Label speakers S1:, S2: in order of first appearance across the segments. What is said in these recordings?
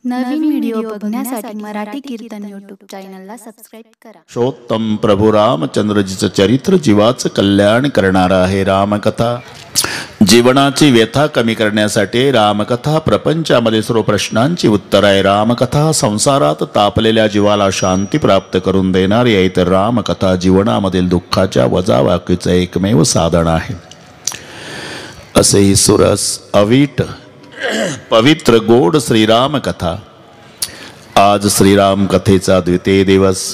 S1: नवीन video बघण्यासाठी मराठी कीर्तन YouTube चॅनलला subscribe करा।
S2: शोत्तम प्रभू रामचंद्रजीचं चरित्र जीवाचं कल्याण करणारा आहे रामकथा। जीवनाची व्यथा कमी करण्यासाठी रामकथा, प्रपंचामध्ये सर्व प्रश्नांची उत्तर आहे रामकथा। संसारात तापलेल्या जीवाला शांती प्राप्त करून देणारी आहे तर रामकथा जीवनामधील दुःखाच्या वजावाकीचं एकमेव साधन आहे। असे ही सुरस अवीट पवित्र गोड श्रीराम कथा। आज श्रीराम कथेचा द्वितीय दिवस।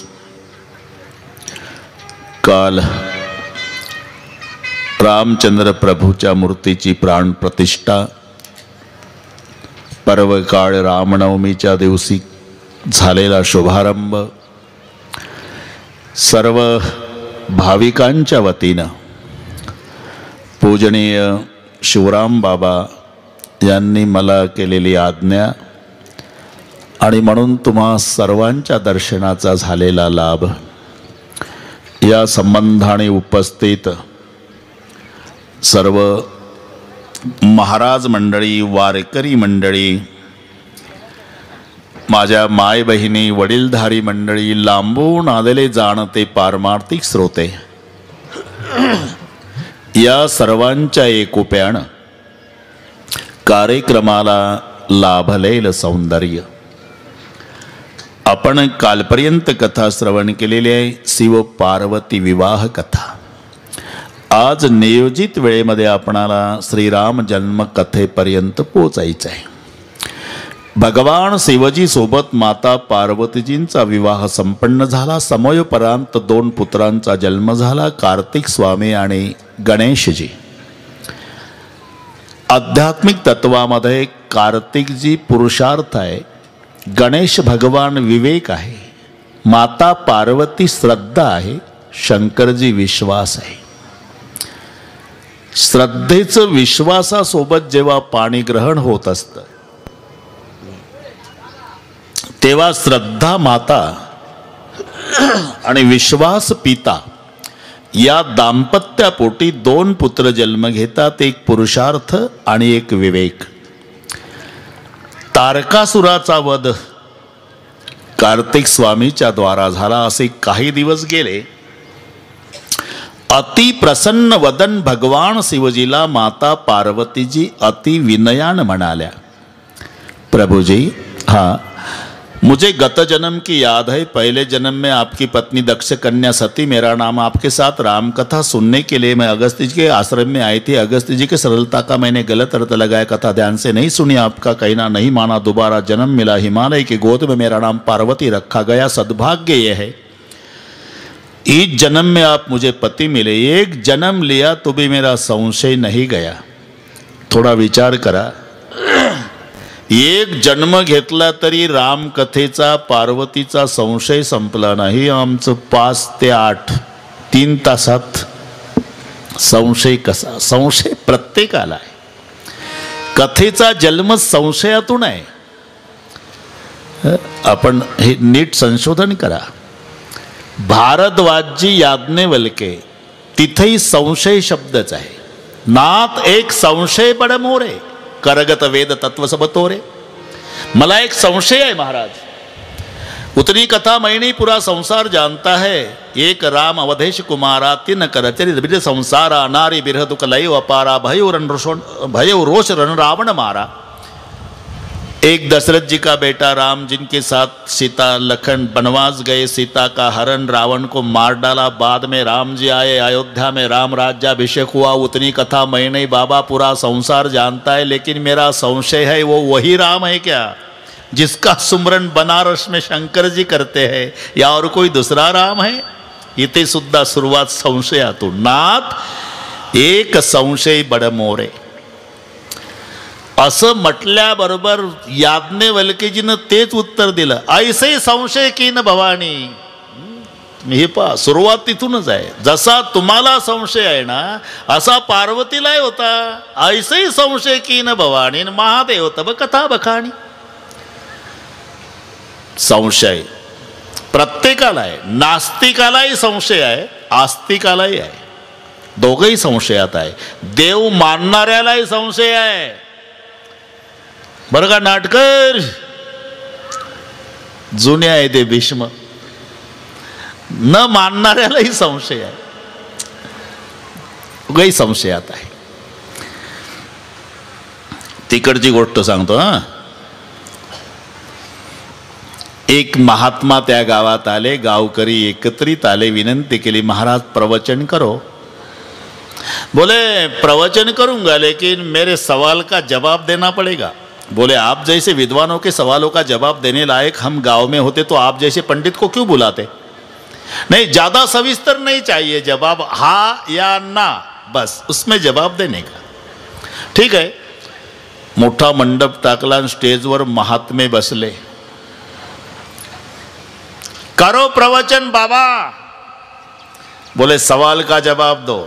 S2: काल रामचंद्र प्रभूच्या मूर्तीची प्राण प्रतिष्ठा, पर्व काळ रामनवमीच्या दिवशी झालेला शुभारंभ, सर्व भाविकांच्या वतीनं पूजनीय शिवराम बाबा यांनी मला केलेली आज्ञा आणि म्हणून तुम्हा सर्वांच्या दर्शनाचा झालेला लाभ, या संबंधाने उपस्थित सर्व महाराज मंडळी, वारकरी मंडळी, माझ्या माय बहिणी, वडीलधारी मंडळी, लांबून आलेले जाणते पारमार्थिक श्रोते, या सर्वांच्या एकोप्यानं कार्यक्रमाला लाभलेलं सौंदर्य। आपण कालपर्यंत कथा श्रवण केलेली आहे शिव पार्वती विवाह कथा। आज नियोजित वेळेमध्ये आपणाला श्रीराम जन्म कथेपर्यंत पोचायचं आहे। भगवान शिवजी सोबत माता पार्वतीजींचा विवाह संपन्न झाला। समयोपरांत 2 पुत्रांचा जन्म झाला, कार्तिक स्वामी आणि गणेशजी। आध्यात्मिक तत्वामध्ये कार्तिकजी पुरुषार्थ आहे, गणेश भगवान विवेक आहे, माता पार्वती श्रद्धा आहे, शंकरजी विश्वास आहे। श्रद्धेचं विश्वासासोबत जेव्हा पाणी ग्रहण होत असतं तेव्हा श्रद्धा माता आणि विश्वास पिता या दाम्पत्यापोटी 2 पुत्र जन्म घेतात, एक पुरुषार्थ आणि एक विवेक। तारकासुराचा वध कार्तिक स्वामीच्या द्वारा झाला। असे काही दिवस गेले। अति प्रसन्न वदन भगवान शिवजीला माता पार्वतीजी अति विनयान म्हणाल्या, प्रभुजी, हाँ, मुझे गत जन्म की याद है। पहले जन्म में आपकी पत्नी दक्ष कन्या सती मेरा नाम, आपके साथ राम कथा सुनने के लिए मैं अगस्त्य जी के आश्रम में आई थी। अगस्त्य जी की सरलता का मैंने गलत अर्थ लगाया, कथा ध्यान से नहीं सुनी, आपका कहना नहीं माना, दोबारा जन्म मिला, हिमालय की गोद में मेरा नाम पार्वती रखा गया। सद्भाग्य यह है इस जन्म में आप मुझे पति मिले। एक जन्म लिया तो भी मेरा संशय नहीं गया। थोड़ा विचार करा, एक जन्म घेतला तरी राम कथेचा, पार्वतीचा संशय संपला नाही। आमचं 5 ते 8 3 तासात संशय कसा? संशय प्रत्येकाला आहे। कथेचा जन्म संशयातून आहे। आपण हे नीट संशोधन करा। भारद्वाजी याज्ञवल्के तिथेही संशय शब्दच आहे। नाथ एक संशय बड मोरे, करगत वेद तत्व सब तोरे। मला एक संशय है महाराज। उतनी कथा मैंने पूरा संसार जानता है। एक राम अवधेश कुमारा, 3 कर चरित बिर संसारा, नारी बिरह दुख लय अपारा, भयो रोष रण रावण मारा। एक दशरथ जी का बेटा राम, जिनके साथ सीता लखन बनवास गए, सीता का हरण, रावण को मार डाला। बाद में राम जी आए, अयोध्या में राम राज्याभिषेक हुआ। उतनी कथा मैं नहीं, बाबा पूरा संसार जानता है, लेकिन मेरा संशय है वो वही राम है क्या जिसका सुमरन बनारस में शंकर जी करते हैं, या और कोई दूसरा राम है? इथे सुद्धा सुरुवात संशयातून। नाथ एक संशय बड मोरे असं म्हटल्याबरोबर याज्ञवल्केजीनं तेच उत्तर दिलं, ऐसे संशय की न भवानी। हे पहा, सुरुवात तिथूनच आहे। जसा तुम्हाला संशय आहे ना असा पार्वतीलाही होता। ऐसे संशय की न भवानी, महादेव तब कथा बखाणी। संशय प्रत्येकाला आहे। नास्तिकालाही संशय आहे, आस्तिकालाही आहे, दोघंही संशयात आहे। देव मानणाऱ्यालाही संशय आहे। बरं का नाटकर, जुने आहे ते भीष्म. न मानणाऱ्यालाही संशय आहे, काही संशयात आहे. तिकडची गोष्ट सांगतो हा. एक महात्मा त्या गावात आले, गावकरी एकत्रित आले, विनंती केली, महाराज प्रवचन करो. बोले प्रवचन करूंगा लेकिन मेरे सवाल का जवाब देना पड़ेगा. बोले आप जैसे विद्वानों के सवालों का जवाब देने लायक हम गांव में होते तो आप जैसे पंडित को क्यों बुलाते. नहीं, ज्यादा सविस्तर नहीं चाहिए जवाब, हाँ या ना, बस उसमें जवाब देने का. ठीक है. मोठा मंडप टाकला, स्टेजवर महात्मे बसले. करो प्रवचन बाबा. बोले सवाल का जवाब दो.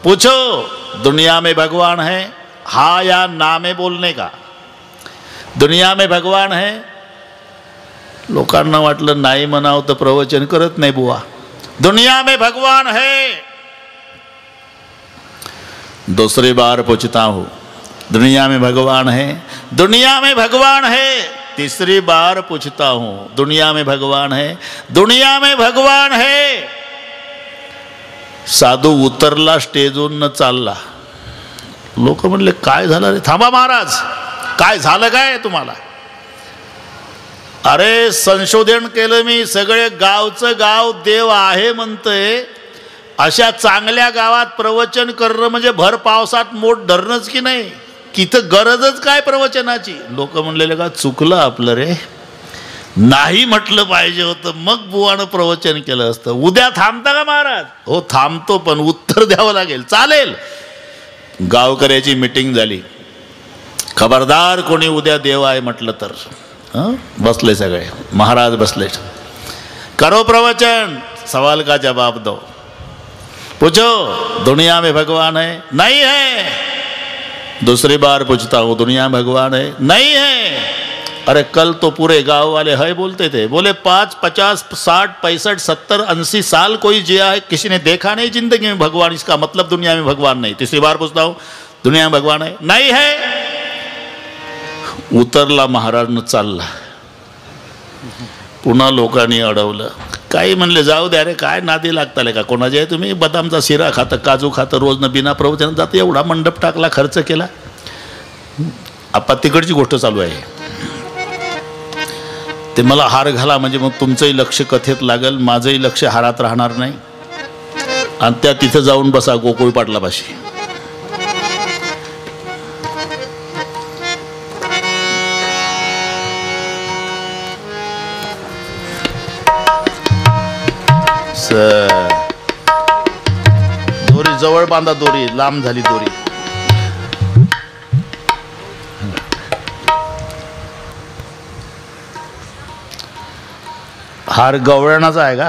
S2: पूछो दुनिया में भगवान है, हाँ या ना में बोलने का. दुनिया में भगवान है. लोकांना वाटलं नाही म्हणावं तर प्रवचन करत नाही बुवा. दुनिया में भगवान है. दूसरी बार पूछता हूं, दुनिया में भगवान है. दुनिया में भगवान है. तीसरी बार पूछता हूं, दुनिया में भगवान है. दुनिया में भगवान है. साधू उतरला स्टेजवरून न चालला. लोक म्हणले काय झालं रे. थांबा महाराज, काय झालं काय तुम्हाला. अरे संशोधन केलं मी, सगळे गावचं गाव देव आहे म्हणतंय. अशा चांगल्या गावात प्रवचन करणं म्हणजे भर पावसात मोठ धरणच की नाही, किथं गरजच काय प्रवचनाची. लोक म्हणलेले का चुकलं आपलं रे, नाही म्हटलं पाहिजे होतं, मग बुवानं प्रवचन केलं असतं. उद्या थांबता का महाराज. हो थांबतो, पण उत्तर द्यावं लागेल. चालेल. गावकऱ्याची मीटिंग झाली. खबरदार कोणी उद्या देव आहे म्हटलं तर. बसले सगळे, महाराज बसले. करो प्रवचन, सवाल का जवाब दो. पूछो दुनिया में भगवान है, नहीं है. दूसरी बार पूछता हूं, दुनिया में भगवान है, नहीं है. अरे कल तो पूरे गांव वाले है बोलते थे. बोले 5, 50, 60, 65, 70, 80 साल कोई जिया है, किसी ने देखा नहीं जिंदगी में भगवान. इसका मतलब दुनिया में भगवान नहीं. तीसरी बार पूछता हूं, दुनिया में भगवान है, नहीं है. उतरला महाराज न चालला. पुन्हा लोकांनी अडवलं. काही म्हणले जाऊ द्या रे, काय नादी लागताले का कोणाचे. तुम्ही बदामचा शिरा खातं, काजू खातं, रोज न बिना प्रवचन जातं. एवढा मंडप टाकला, खर्च केला. आपा तिकडची गोष्ट चालू आहे. ते मला हार घाला म्हणजे मग तुमचंही लक्ष कथेत लागेल, माझंही लक्ष हारात राहणार नाही. आणि त्या तिथं जाऊन बसा गोकुळ पाटलापाशी. दोरी जवळ बांधा, दोरी लांब झाली दोरी. हार गवळणाचा आहे का.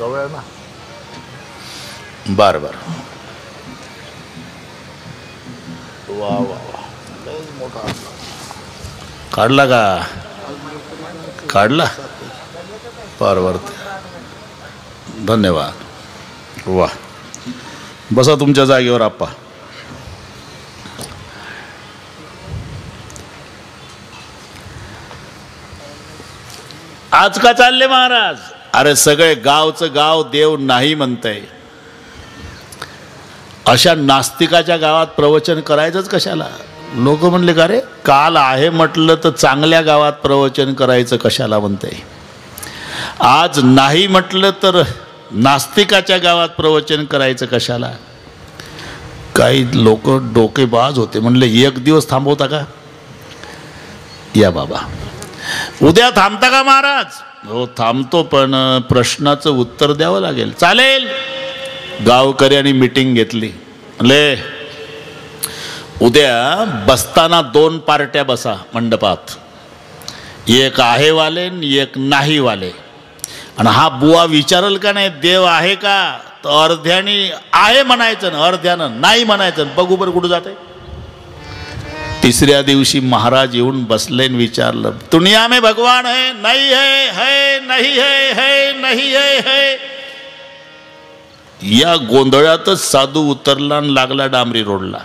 S2: गवळणा. बर बर. वा वा वा, मोठा काढला का. काढला. बरोबर. धन्यवाद. वा, बसा तुमच्या जागेवर आप्पा. आज का चालले महाराज. अरे सगळे गावचं गाव देव नाही म्हणतंय. अशा नास्तिकाच्या गावात प्रवचन करायचंच कशाला. लोक म्हणले का रे, काल आहे म्हटलं तर चांगल्या गावात प्रवचन करायचं कशाला म्हणतंय. आज नाही म्हटलं तर नास्तिकाच्या गावात प्रवचन करायचं कशाला. काही लोक डोकेबाज होते. म्हणले एक दिवस थांबवता का. या बाबा. उद्या थांबता का महाराज. हो थांबतो, पण प्रश्नाचं उत्तर द्यावं लागेल. चालेल. गावकऱ्यांनी मीटिंग घेतली. म्हणले उद्या बसताना 2 पार्ट्या बसा मंडपात. एक आहे वाले आणि एक नाही वाले. आणि हा बुवा विचारल का नाही देव आहे का, तर अर्ध्याने आहे म्हणायचं ना, अर्ध्यानं नाही म्हणायचं. बघू बरं कुठं जाते. तिसऱ्या दिवशी महाराज येऊन बसले आणि विचारलं, दुनिया में भगवान है, नहीं है नहीं है नहीं है. या गोंधळातच साधू उतरला आणि लागला डांबरी रोडला.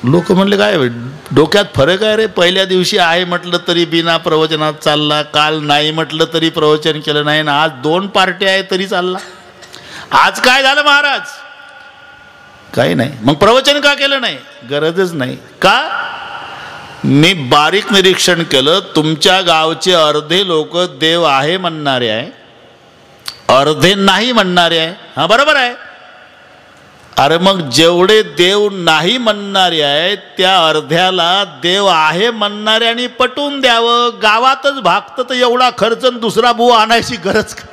S2: लोक म्हणले काय डोक्यात फरक आहे रे, पहिल्या दिवशी आहे म्हटलं तरी बिना प्रवचनात चालला, काल नाही म्हटलं तरी प्रवचन केलं नाही, ना आज 2 पार्ट्या आहे तरी चालला. आज काय झालं महाराज? काही नाही. मग प्रवचन का केलं नाही? गरजच नाही. का? मी बारीक निरीक्षण केलं, तुमच्या गावचे अर्धे लोक देव आहे म्हणणारे आहे, अर्धे नाही म्हणणारे आहे. हा बरोबर आहे. अरे मग जेवढे देव नाही म्हणणारे आहेत त्या अर्ध्याला देव आहे म्हणणाऱ्याने पटवून द्यावं. गावातच भागतं तर एवढा खर्च दुसरा बुवा आणायची गरज का?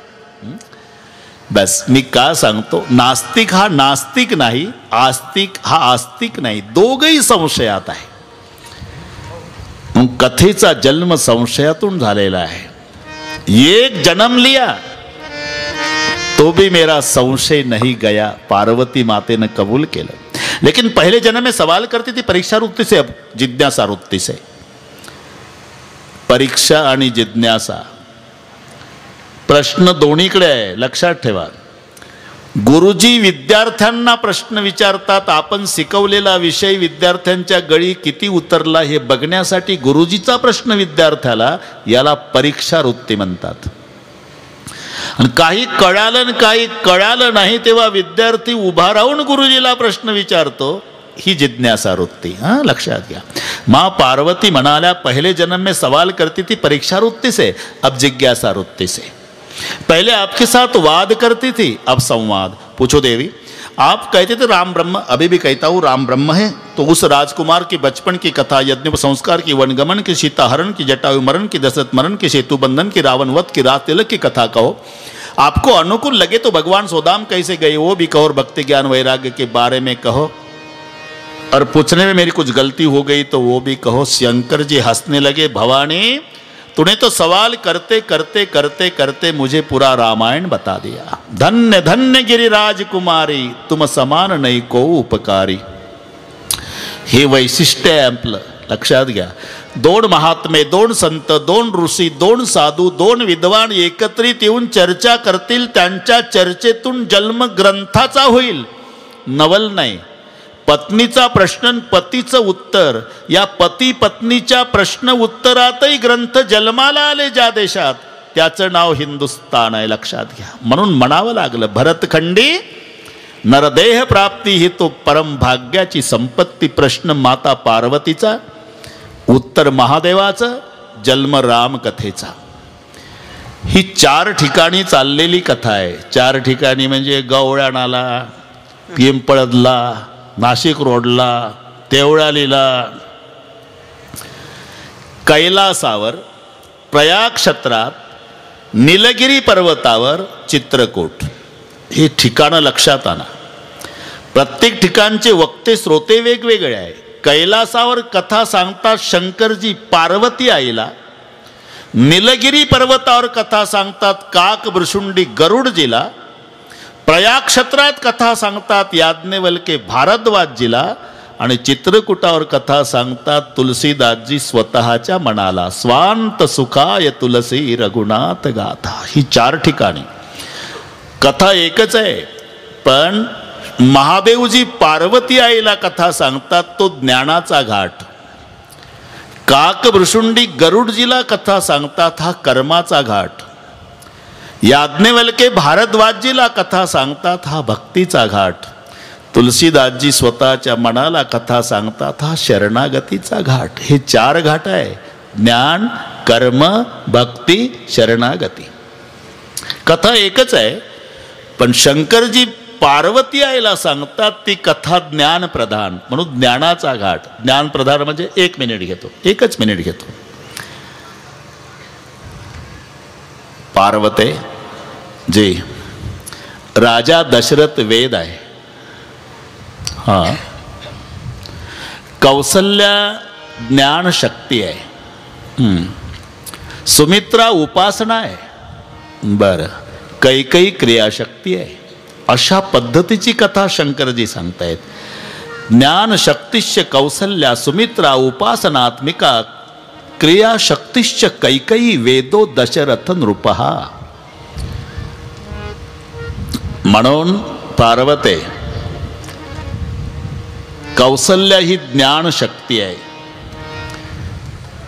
S2: बस मी का सांगतो, नास्तिक हा नास्तिक नाही, आस्तिक हा आस्तिक नाही, दोघही संशयात आहे. मग कथेचा जन्म संशयातून झालेला आहे. एक जन्म लिया तो भी मेरा संशय नहीं गया, पार्वती माते ने कबूल केलं. लेकिन पहले जन्म में सवाल करती थी परीक्षा वृत्ति से, अब जिज्ञासा वृत्ति से. परीक्षा आणि जिज्ञासा प्रश्न दोन्हीकडे आहे, लक्षात ठेवा. गुरुजी विद्यार्थ्यांना प्रश्न विचारतात, आपण शिकवलेला विषय विद्यार्थ्यांच्या गळी किती उतरला हे बघण्यासाठी गुरुजीचा प्रश्न विद्यार्थ्याला, याला परीक्षा वृत्ती म्हणतात. आणि काही कळालं काही कळालं नाही तेव्हा विद्यार्थी उभा राहून गुरुजीला प्रश्न विचारतो, ही जिज्ञासा वृत्ती. हाँ लक्षात घ्या. माँ पार्वती म्हणाल्या पहले जन्म में सवाल करती थी परीक्षा वृत्ति से, अब जिज्ञासा वृत्ति से. पहले आपके साथ वाद करती थी, अब संवाद. पूछो देवी, आप कहते थे राम ब्रह्म, अभी भी कहता हूँ राम ब्रह्म है, तो उस राजकुमार की बचपन की कथा, यज्ञ संस्कार की, वनगमन की, सीता हरण की, जटायु मरण की, दशरथ मरण की, सेतु बंधन की, रावण वध की, रात तिलक की कथा कहो. आपको अनुकूल लगे तो भगवान सोदाम कैसे गए वो भी कहो, और भक्ति ज्ञान वैराग्य के बारे में कहो, और पूछने में मेरी कुछ गलती हो गई तो वो भी कहो. शंकर जी हंसने लगे, भवानी तूने तो सवाल करते करते करते करते मुझे पूरा रामायण बता दिया. धन्य धन्य गिरिराज कुमारी, तुम समान नहीं को उपकारी. हे वैशिष्ट्य आहे आपलं, लक्षात घ्या. 2 महात्मे, 2 संत, 2 ऋषी, 2 साधू, 2 विद्वान एकत्रित येऊन चर्चा करतील, त्यांच्या चर्चेतून जन्म ग्रंथाचा होईल, नवल नाही. पत्नीचा प्रश्न पतीचं उत्तर, या पती पत्नीच्या प्रश्न उत्तरातही ग्रंथ जन्माला आले ज्या देशात, त्याचं नाव हिंदुस्तान आहे. लक्षात घ्या. म्हणून म्हणावं लागलं भरतखंडी, नरदेह प्राप्ती ही तो परम भाग्याची संपत्ती. प्रश्न माता पार्वतीचा, उत्तर महादेवाचं, जन्म राम कथेचा. ही 4 ठिकाणी चाललेली कथा आहे. 4 ठिकाणी म्हणजे गवळणाला, पिंपळदला, नाशिक रोडला, तेवळालीला, कैलासावर, प्रयाग क्षेत्रात, नीलगिरी पर्वतावर, चित्रकूट. ही ठिकाणं लक्षात आणा. प्रत्येक ठिकाणचे वक्ते श्रोते वेगवेगळे आहे. कैलासावर कथा सांगतात शंकरजी पार्वती आईला, नीलगिरी पर्वतावर कथा सांगतात काक भृशुंडी गरुडजीला, प्रयाग क्षेत्रात कथा सांगतात याज्ञवल्के भारद्वाजजीला, आणि चित्रकूटावर कथा सांगतात तुलसीदासजी स्वतःच्या मनाला. स्वांत सुखाय तुलसी रघुनाथ गाथा. ही 4 ठिकाणी कथा एकच आहे, पण महादेवजी पार्वती आईला कथा सांगतात तो ज्ञानाचा घाट. काक भृशुंडी गरुडजीला कथा सांगतात हा कर्माचा घाट. याज्ञवल्के भारद्वाजजीला कथा सांगतात हा भक्तीचा घाट. तुलसीदासजी स्वतःच्या मनाला कथा सांगतात हा शरणागतीचा घाट. हे 4 घाट आहे, ज्ञान, कर्म, भक्ती, शरणागती. कथा एकच आहे, पण शंकरजी पार्वती आईला सांगतात ती कथा ज्ञान प्रधान, म्हणून ज्ञानाचा घाट. ज्ञान प्रधान म्हणजे 1 मिनिट घेतो, 1च मिनिट घेतो. पार्वते जी, राजा दशरथ वेद आहे. हां, कौसल्या ज्ञान शक्ती आहे. सुमित्रा उपासना आहे. बरं, कैकई क्रियाशक्ती आहे. अशा पद्धतीची कथा शंकरजी सांगतायत. ज्ञान शक्तिश्च कौसल्या सुमित्रा उपासनात्मिका क्रियाशक्तिश्च कैकई वेदो दशरथ नृपहा. म्हणून पार्वते, कौसल्या ही ज्ञान शक्ती आहे.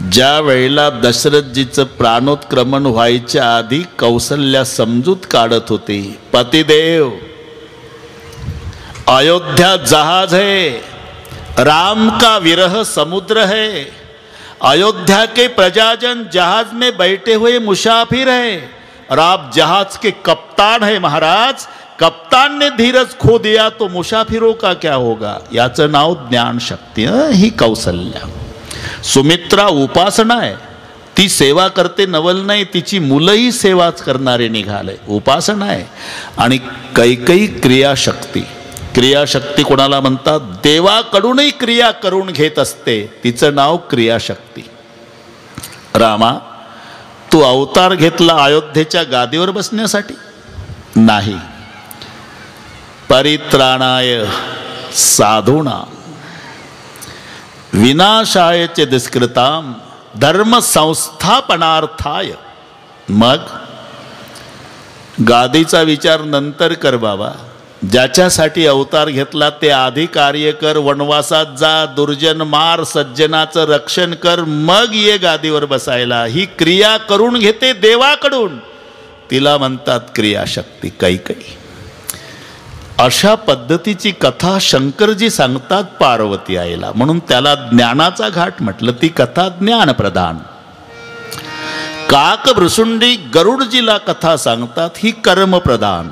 S2: ज्या वेळेला दशरथजीचं प्राणोत्क्रमण व्हायच्या आधी कौसल्या समजूत काढत होती, पतिदेव अयोध्या जहाज है, राम का विरह समुद्र है, अयोध्या के प्रजाजन जहाज में बैठे हुए मुसाफिर है और आप जहाज के कप्तान है महाराज. कप्तान ने धीरज खो दिया तो मुसाफिरों का क्या होगा. याचं नाव ज्ञान शक्ती. ही कौसल्या. सुमित्रा उपासना आहे, ती सेवा करते नवल नाही, तिची मुलंही सेवाच करणारे निघाले, उपासना आहे. आणि कैकई क्रियाशक्ती. क्रियाशक्ती कोणाला म्हणतात, देवाकडूनही क्रिया करून घेत असते, तिचं नाव क्रियाशक्ती. रामा, तू अवतार घेतला अयोध्येच्या गादीवर बसण्यासाठी नाही, परित्राणाय साधूना विनाशाय च दुष्कृताम धर्म संस्थापनार्थाय. मग गादीचा विचार नंतर कर बाबा. ज्याच्यासाठी अवतार घेतला ते आधी कार्य कर, वनवासात जा, दुर्जन मार, सज्जनाचं रक्षण कर, मग ये गादीवर बसायला. ही क्रिया करून घेते देवाकडून, तिला म्हणतात क्रियाशक्ती. कैकई. अशा पद्धतीची कथा शंकरजी सांगतात पार्वती आईला, म्हणून त्याला ज्ञानाचा घाट म्हटलं. ती कथा ज्ञानप्रधान. काक भृसुंडी गरुडजीला कथा सांगतात, ही कर्मप्रधान.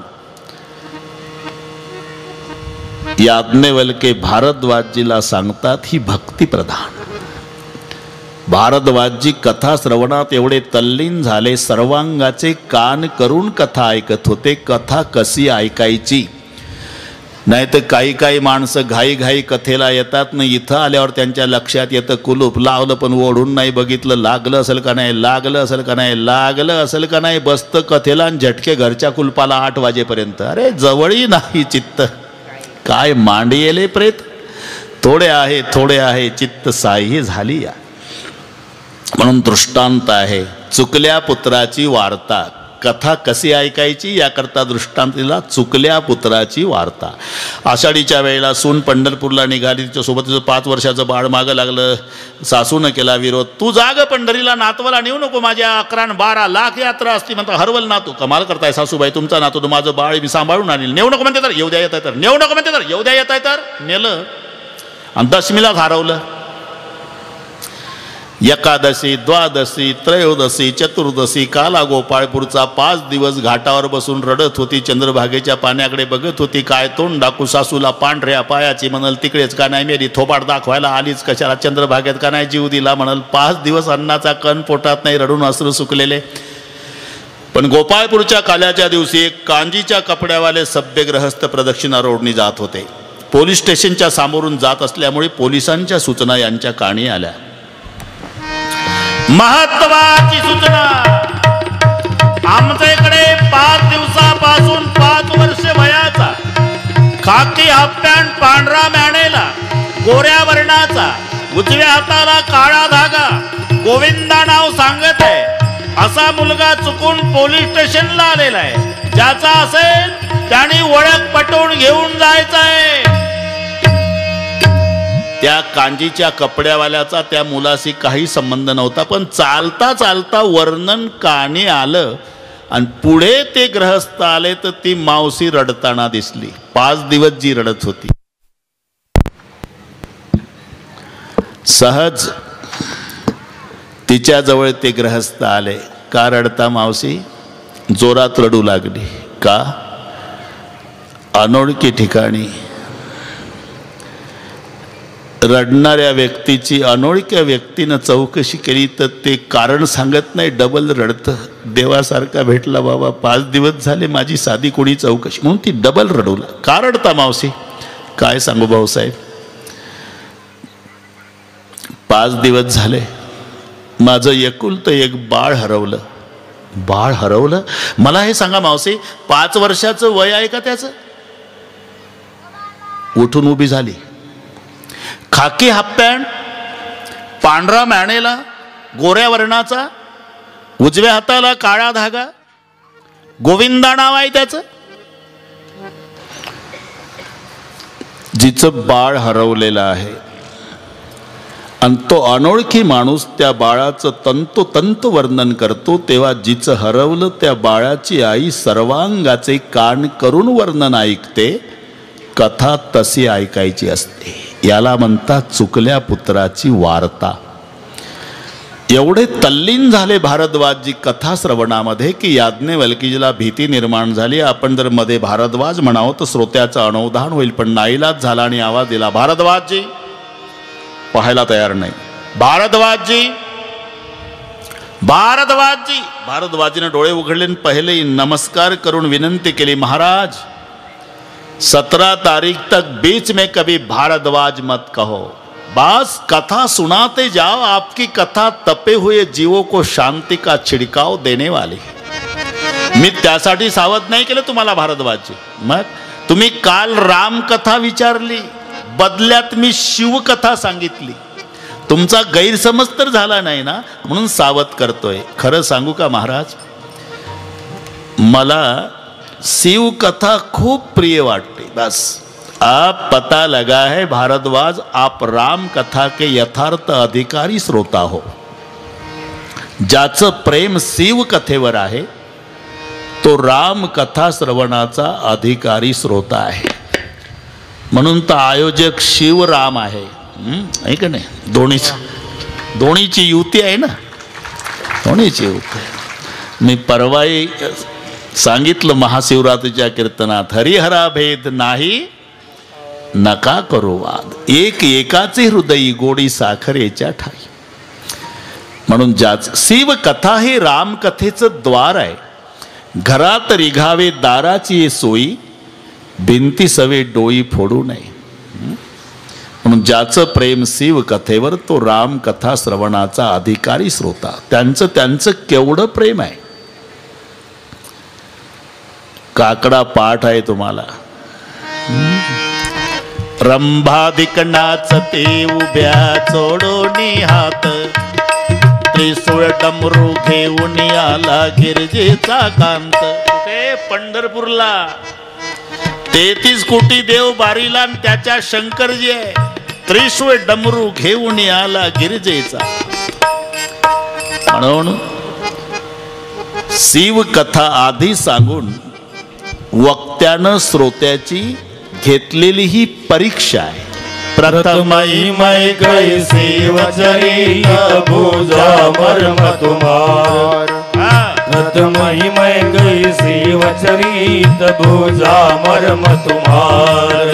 S2: याज्ञवल्के भारद्वाजजीला सांगतात, ही भक्तिप्रधान. भारद्वाजजी कथा श्रवणात एवढे तल्लीन झाले, सर्वांगाचे कान करून कथा ऐकत होते. कथा कशी ऐकायची, नाही तर काही माणसं घाई कथेला येतात ना, इथं आल्यावर त्यांच्या लक्षात येतं कुलूप लावलं पण ओढून नाही बघितलं, लागलं असेल का नाही, लागलं असेल का नाही, लागलं असेल का नाही, बसतं कथेला आणि झटके घरच्या कुलपाला 8 वाजेपर्यंत. अरे जवळही नाही चित्त, काय मांडियेले प्रेत. थोडे आहे चित्त साई झाली या. म्हणून दृष्टांत आहे, चुकल्या पुत्राची वार्ता. कथा कशी ऐकायची याकरता दृष्टांतीला चुकल्या पुत्राची वार्ता. आषाढीच्या वेळेला सून पंढरपूरला निघाली, तिच्यासोबत तिचं 5 वर्षाचं बाळ मागं लागलं. सासूनं केला विरोध, तू जाग पंढरीला, नातवाला नेऊ नको, माझ्या 11-12 लाख यात्रा असती. म्हणता हरवल नातू, कमाल करताय सासूबाई, तुमचा नातू तर माझं बाळ मी सांभाळून आणील. नेऊ नको म्हणते तर येऊ द्या, येत आहे तर नेऊ नको म्हणते तर येऊ द्या, येत आहे तर नेलं. आणि दशमीलाच हरवलं. एकादशी, द्वादशी, त्रयोदशी, चतुर्दशी काला गोपाळपूरचा 5 दिवस घाटावर बसून रडत होती. चंद्रभागेच्या पाण्याकडे बघत होती. काय तोंड दाखवू सासूला, पांढऱ्या पायाची म्हणल, तिकडेच का नाही मेली, थोपाड दाखवायला आलीच कशाला, चंद्रभागेत का नाही जीव दिला म्हणल. 5 दिवस अन्नाचा कण पोटात नाही, रडून अश्रू सुकलेले. पण गोपाळपूरच्या काल्याच्या दिवशी एक कांजीच्या कपड्यावाले सभ्य ग्रहस्थ प्रदक्षिणा रोडनी जात होते. पोलीस स्टेशनच्या समोरून जात असल्यामुळे पोलिसांच्या सूचना यांच्या कानी आल्या. महत्वाची सूचना, आमच्या इकडे 5 दिवसापासून 5 वर्ष वयाचा, खाकी हाफ पॅन्ट, पांढरा मॅनेला, गोऱ्या वर्णाचा, उजव्या हाताला काळा धागा, गोविंदा नाव सांगत आहे, असा मुलगा चुकून पोलीस स्टेशनला आलेला आहे. ज्याचा असेल त्याने ओळख पटवून घेऊन जायचं आहे. त्या कांजीच्या कपड्यावाल्याचा त्या मुलाशी काही संबंध नव्हता, पण चालता चालता वर्णन कानी आलं आणि पुढे ते ग्रहस्थ आले तर ती मावशी रडताना दिसली. 5 दिवस जी रडत होती. सहज तिच्याजवळ ते ग्रहस्थ आले. का रडता मावशी? जोरात रडू लागली. का? अनोळखी ठिकाणी रडणाऱ्या व्यक्तीची अनोळख्या व्यक्तीनं चौकशी केली तर ते कारण सांगत नाही, डबल रडतं. देवासारखा भेटला बाबा, 5 दिवस झाले माझी साधी कोणी चौकशी, म्हणून ती डबल रडवला. का रडता मावशी? काय सांगू भाऊसाहेब, 5 दिवस झाले माझं एकुलतं एक बाळ हरवलं. बाळ हरवलं? मला हे सांगा मावशी, 5 वर्षाचं वय आहे का त्याचं? उठून उभी झाली. खाकी हाफ पॅन्ट, पांढरा मॅनेला, गोऱ्या वर्णाचा, उजव्या हाताला काळा धागा, गोविंदा नाव आहे त्याचं. जिचं बाळ हरवलेलं आहे आणि तो अनोळखी माणूस त्या बाळाचं तंतोतंत वर्णन करतो, तेव्हा जिचं हरवलं त्या बाळाची आई सर्वांगाचे कान करून वर्णन ऐकते. कथा तशी ऐकायची असते. याला म्हणतात चुकल्या पुत्राची वार्ता. एवढे तल्लीन झाले भारद्वाजजी कथा श्रवणामध्ये की याज्ञवल्कीजीला भीती निर्माण झाली. आपण जर मध्ये भारद्वाज म्हणावं तर श्रोत्याचं अनवधान होईल, पण नाईलाज झाला आणि आवाज दिला, भारद्वाजजी. पाहायला तयार नाही. भारद्वाजजी, भारद्वाजजी. भारद्वाजीने डोळे उघडले, पहिले नमस्कार करून विनंती केली, महाराज 17 तारीख तक बीच में कभी भारद्वाज मत कहो, बस कथा सुनाते जाओ. आपकी कथा तपे हुए जीवों को शांति का छिड़काव देने वाली. मी त्यासाठी सावध नाही केलं तुम्हाला भारद्वाजजी. मग तुम्ही काल रामकथा विचारली, बदल्यात मी शिवकथा सांगितली. तुमचा गैरसमज तर झाला नाही ना, म्हणून सावध करतोय. खरं सांगू का महाराज, मला शिवकथा खूप प्रिय वाटते. बस आप पता लगा है भारद्वाज, आप राम कथा के यथार्थ अधिकारी श्रोता हो. ज्याचं प्रेम शिव कथेवर आहे तो राम कथा श्रवणाचा अधिकारी श्रोता आहे. म्हणून तर आयोजक शिवराम आहे. का नाही? दोन्हीची युती आहे ना, दोन्हीची युती. मी परवाही सांगितलं महाशिवरात्रीच्या कीर्तनात, हरिहरा भेद नाही नका करो वाद, एक एकाचे हृदयी गोडी साखरेच्या ठाई. म्हणून ज्याच शिवकथा हे रामकथेचं द्वार आहे. घरात रिघावे दाराची सोयी, भिंती सवे डोई फोडू नये. म्हणून ज्याचं प्रेम शिव कथेवर तो राम कथा श्रवणाचा अधिकारी श्रोता. त्यांचं केवढं प्रेम आहे. काकडा पाठ आहे तुम्हाला. रंभाधिक नाचते उभ्या चोडोनी हात, त्रिसूळ डमरू घेऊन आला गिरजेचा कांत. कुठे? पंढरपूरला. 33 कोटी देव बारीला आणि त्याच्या शंकरजी आहे. त्रिसूळ डमरू घेऊन आला गिरजेचा. म्हणून शिव कथा आधी सांगून वक्त्यानं श्रोत्याची घेतलेली ही परीक्षा आहे.
S3: प्रथमई मै कैसी वचरित भुजा मर्म तुम्हार, प्रथमई मै कैसी वचरित भुजा मर्म तुम्हार.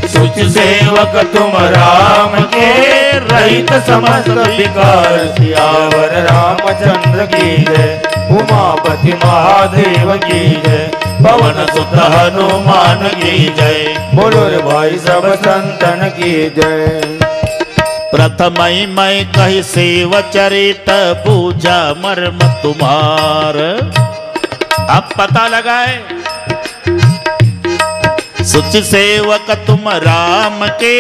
S3: सुच सेवक तुम राम के रहित समस्त विकार, सियावर रामचंद्र की जय, उमापति महादेव की जय, पवन सुत हनुमान की जय, बोलो रे भाई सब संतन की जय.
S2: प्रथमई मैं कही सेवचरित पूजा मर्म तुम्हार. अब पता लगाए, सुच सेवक तुम राम के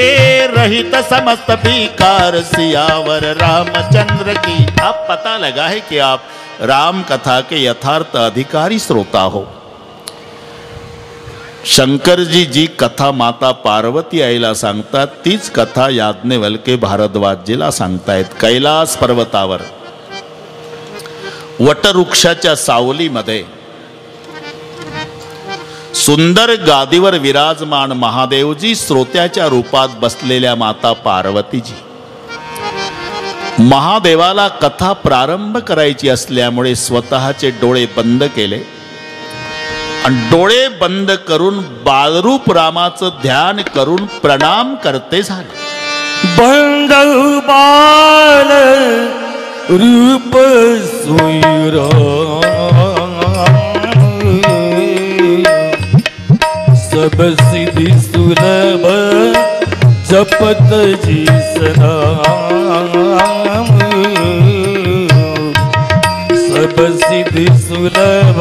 S2: रहित समस्त विकार, सियावर रामचंद्र की. अब पता लगा है कि आप राम कथा के यथार्थ अधिकारी श्रोता हो. शंकरजी जी कथा माता पार्वती आईला सांगतात, तीच कथा याज्ञवल्के भारद्वाजजीला सांगतायत. कैलास पर्वतावर वटवृक्षाच्या सावलीमध्ये सुंदर गादीवर विराजमान महादेवजी, श्रोत्याच्या रूपात बसलेल्या माता पार्वतीजी. महादेवाला कथा प्रारंभ करायची असल्यामुळे स्वतःचे डोळे बंद केले आणि डोळे बंद करून बालरूप रामाचं ध्यान करून प्रणाम करते झाले.
S3: बंद बाल रूप सोयरा, सब सिद्धि सुलभ जपत जी सनाम, सब सिद्धि सुलभ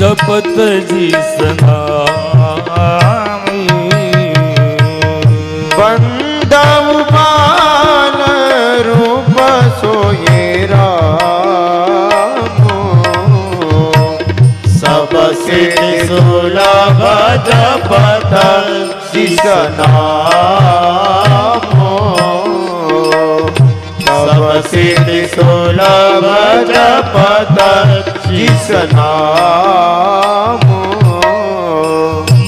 S3: जपत जी सनाम.
S4: बंदव बाल रूप सोये राम, सब
S3: सिद्धि सुलभ जपत जी
S4: नामो सब सिद्धि सुलभ जपत जिस नामो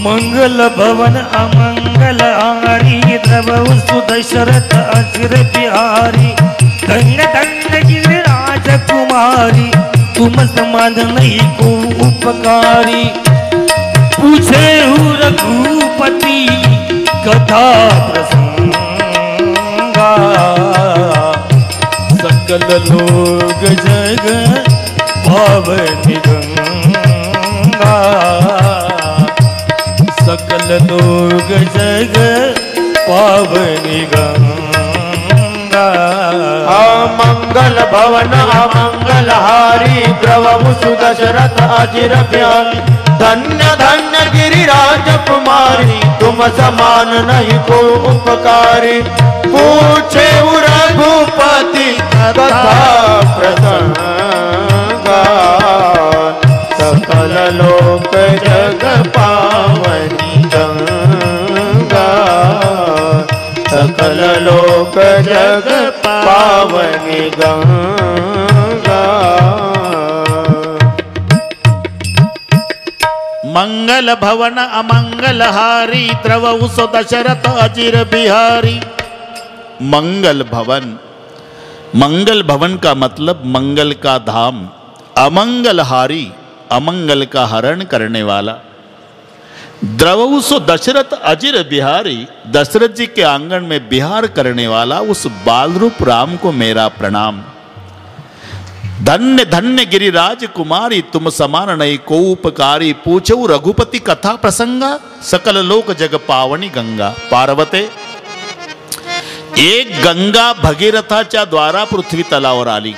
S3: मंगल भवन अमंगल हारी द्रव सुदशरथ अजिर बिहारी धन्य धन्य गिरिराज कुमारी तुम समान नहीं को उपकारी पूछे रघुपति कथा प्रसंगा सकल लोग जग पावनी गंगा सकल लोग जग पावनी गंगा
S4: अमंगल भवन अमंगल हारी द्रवहु सुदशरथ अजिर बिहारी धन्य धन्य गिरिराज कुमारी तुम समान नहीं को उपकारी पूछे रघुपति कथा प्रसंगा सकल लोक जग पावनी गंगा सकल लोक जग पावनी गंगा
S2: मंगल भवन अमंगल हारी द्रवहु सो दशरथ अजिर बिहारी। मंगल भवन, मंगल भवन का मतलब मंगल का धाम, अमंगल हारी अमंगल का हरण करने वाला। द्रवहु सो दशरथ अजिर बिहारी, दशरथ जी के आंगन में बिहार करने वाला उस बाल रूप राम को मेरा प्रणाम। धन्य धन्य गिरिराज कुमारी तुम समान नहीं को उपकारी पूछो रघुपति कथा प्रसंगा सकल लोक जग पावनी गंगा। पार्वते, एक गंगा भगीरथाच्या द्वारा पृथ्वी तलावर आली,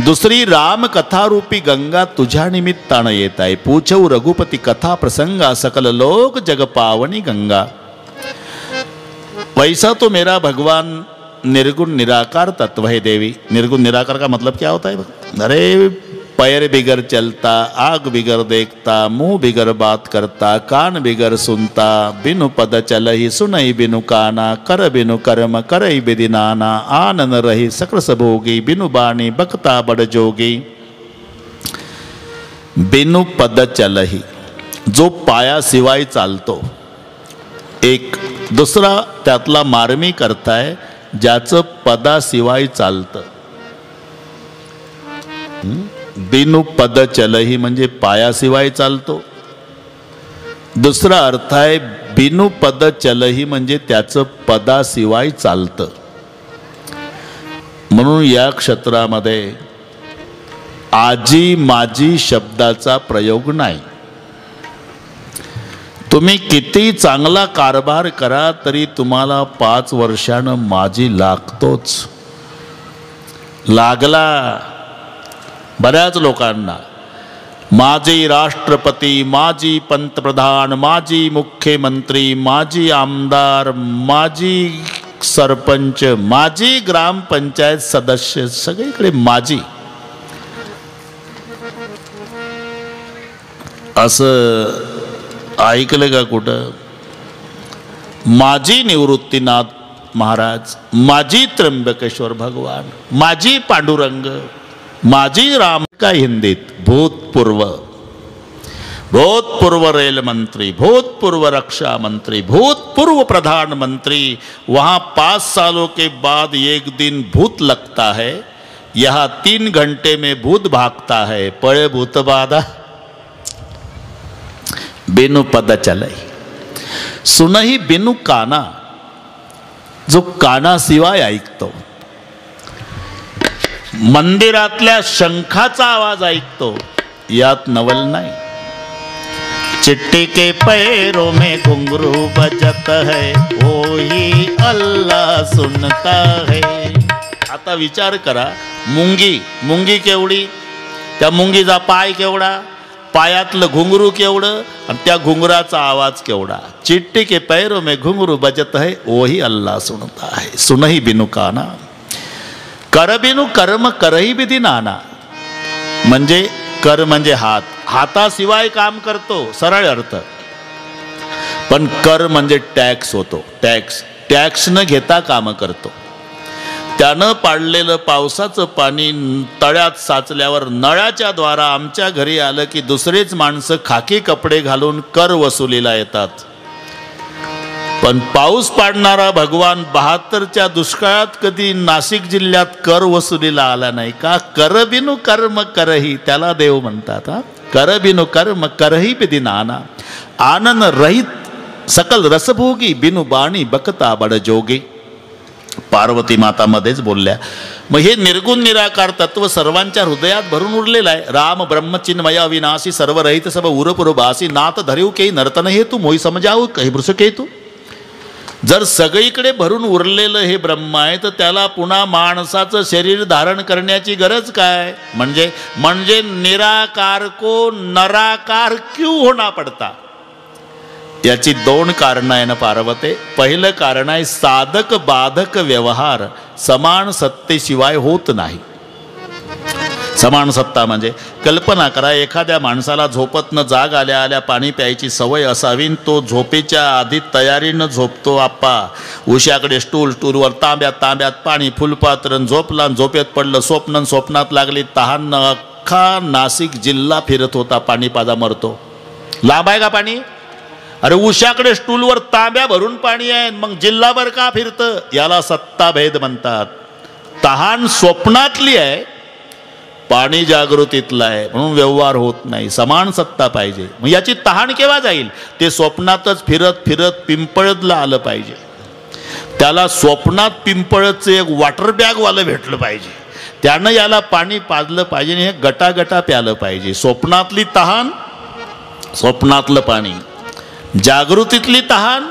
S2: दुसरी राम कथा रूपी गंगा तुझ्या निमित्तानं येत आहे। पूछो रघुपति कथा प्रसंगा सकल लोक जग पावनी गंगा। वैसा तो मेरा भगवान निर्गुण निराकार तत्व है देवी। निर्गुण निराकार का मतलब क्या होता है? अरे पैर बिगर चलता, आग बिगर देखता, मुंह बिगर बात करता, कान बिगर सुनता, बिनु पद चलहि सुनई बिनु काना, कर बिनु कर्म करई बिधि नाना, आनन रही सकल सबोगी, बिनु बाणी बकता बड़ जोगी। बिनु पद चलहि, जो पाया शिवाय चालतो। एक दुसरा त्यातला मार्मिक अर्थ आहे ज्याचं पदाशिवाय चालतं। बिनु पद चलही म्हणजे पायाशिवाय चालतो। दुसरा अर्थ आहे बिनु पद चलही म्हणजे त्याचं पदाशिवाय चालतं। म्हणून या क्षेत्रामध्ये आजी माजी शब्दाचा प्रयोग नाही। तुम्ही किती चांगला कारभार करा तरी तुम्हाला 5 वर्षानं माजी लागतोच। लागला बऱ्याच लोकांना। माजी राष्ट्रपती, माजी पंतप्रधान, माजी मुख्यमंत्री, माजी आमदार, माजी सरपंच, माजी ग्रामपंचायत सदस्य, सगळीकडे माजी। असं ऐकलं का कुठं? माजी निवृत्तीनाथ महाराज, माजी त्र्यंबकेश्वर भगवान, माजी पांडुरंग, माजी राम का हिंदीत भूतपूर्व, भूतपूर्व रेल मंत्री, भूतपूर्व रक्षा मंत्री, भूतपूर्व प्रधानमंत्री। वहां 5 सालों के बाद एक दिन भूत लगता है, यहाँ 3 घंटे में भूत भागता है। पड़े भूत बाधा बिनु पद चलई सुनही बिनु काना, जो कानाशिवाय ऐकतो। मंदिरातल्या शंखाचा आवाज ऐकतो, यात नवल नाही। चिट्टी के पैरों में घुंघरू बजत है, वही अल्लाह सुनता है। आता विचार करा, मुंगी, मुंगी केवढी, त्या मुंगीचा पाय केवढा, पायातलं घुंगरू केवढं आणि त्या घुंगराचा आवाज केवढा। चिट्टी के पैरों में घुंगरू बजत है, वही अल्लाह सुनता है। सुनही बिनु काना, कर बिनु कर्म करही विधी नाना। म्हणजे कर म्हणजे हात, हाताशिवाय काम करतो, सरळ अर्थ। पण कर म्हणजे टॅक्स होतो. टॅक्स न घेता काम करतो. त्यानं पाडलेलं पावसाचं पाणी तळ्यात साचल्यावर नळाच्या द्वारा आमच्या घरी आलं की दुसरेच माणसं खाकी कपडे घालून कर वसुलीला येतात. पण पाऊस पाडणारा भगवान 72च्या दुष्काळात कधी नाशिक जिल्ह्यात कर वसुलीला आला नाही का? कर बिनु कर्म करही, त्याला देव म्हणतात. कर बिनु कर्म करही बिदी नाना, आनन रहित सकल रसभोगी, बिनु बाणी बकता बड जोगी. पार्वती माता मध्येच बोलल्या. मग हे निर्गुण निराकार तत्व सर्वांच्या हृदयात भरून उरलेलं आहे. राम ब्रह्मचिन्मय अविनाशी सर्वरहित सब उरपुरबासी, नाथ धरिव के नर्तन हेतू मोही समजाऊ काही वृषक हेतू. जर सगळीकडे भरून उरलेलं हे ब्रह्म आहे तर त्याला पुन्हा माणसाचं शरीर धारण करण्याची गरज काय? म्हणजे निराकार को नराकार क्यों होना पडता? याची 2 कारणं आहे ना पार्वते. पहिलं कारण आहे साधक बाधक व्यवहार समान सत्तेशिवाय होत नाही. समान सत्ता म्हणजे कल्पना करा, एखाद्या माणसाला झोपतनं जाग आल्या आल्या पाणी प्यायची सवय असावी, तो झोपेच्या आधी तयारीनं झोपतो. आप्पा उशाकडे स्टूलवर तांब्यात पाणी, फुलपात्र, झोपला, झोपेत पडलं, स्वप्नात लागली तहान, अख्खा नाशिक जिल्हा फिरत होता, पाणी पाजा मरतो. लांब आहे का पाणी? अरे उशाकडे स्टूलवर तांब्या भरून पाणी आहे, मग जिल्हाभर का फिरतं? याला सत्ता भेद म्हणतात. तहान स्वप्नातली आहे, पाणी जागृतीतलं आहे, म्हणून व्यवहार होत नाही. समान सत्ता पाहिजे. मग याची तहान केव्हा जाईल? ते स्वप्नातच फिरत पिंपळदला आलं पाहिजे. त्याला स्वप्नात पिंपळदचं एक वॉटर बॅगवालं भेटलं पाहिजे. त्यानं याला पाणी पाजलं पाहिजे आणि हे गटागटा प्यालं पाहिजे. स्वप्नातली तहान, स्वप्नातलं पाणी, जागृतीतली तहान,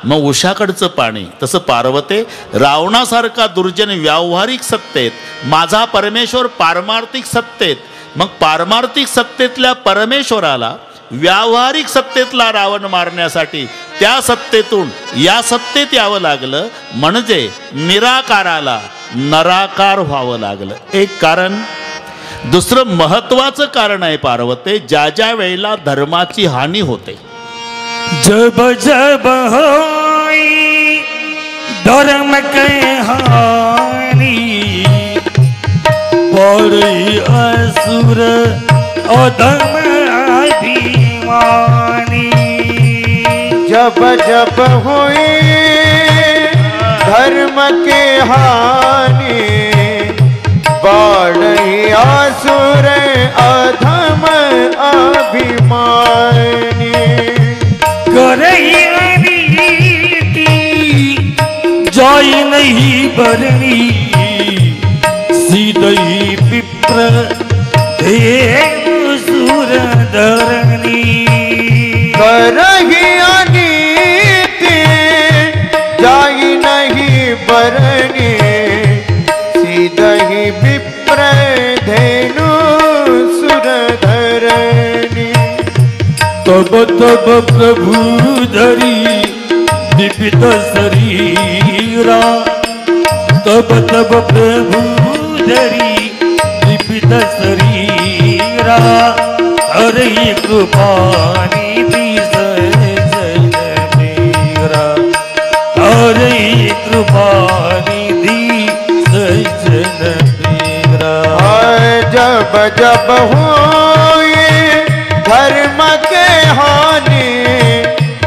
S2: मग उशाकडचं पाणी. तसं पार्वते रावणासारखा दुर्जन व्यावहारिक सत्तेत, माझा परमेश्वर पारमार्थिक सत्तेत, मग पारमार्थिक सत्तेतल्या परमेश्वराला व्यावहारिक सत्तेतला रावण मारण्यासाठी त्या सत्तेतून या सत्तेत यावं लागलं, म्हणजे निराकाराला नराकार व्हावं लागलं. एक कारण. दुसरं महत्वाचं कारण आहे पार्वते, ज्या वेळेला धर्माची हानी होते,
S3: जब जब होई धर्म के हानि, पड़ी असुर अधम अभिमानी.
S4: जब जब हुई धर्म के हानि, बढ़ी असुर अधम अभिमानी.
S3: जाई नहीं बरनी, सीधई विप्र धेनु सुर धरणी.
S4: करही अनीति जाई नहीं बरनी, सीधही विप्र धेनु सुर धरणी.
S3: तब तब प्रभु धरी दीपित शरीरा, तब तब प्रभु धरी दीपित शरीरा. हरे कृपानिधि सजन मेरा, हरे कृपानिधि सजन मेरा.
S4: जब जब होए धर्म के हानि,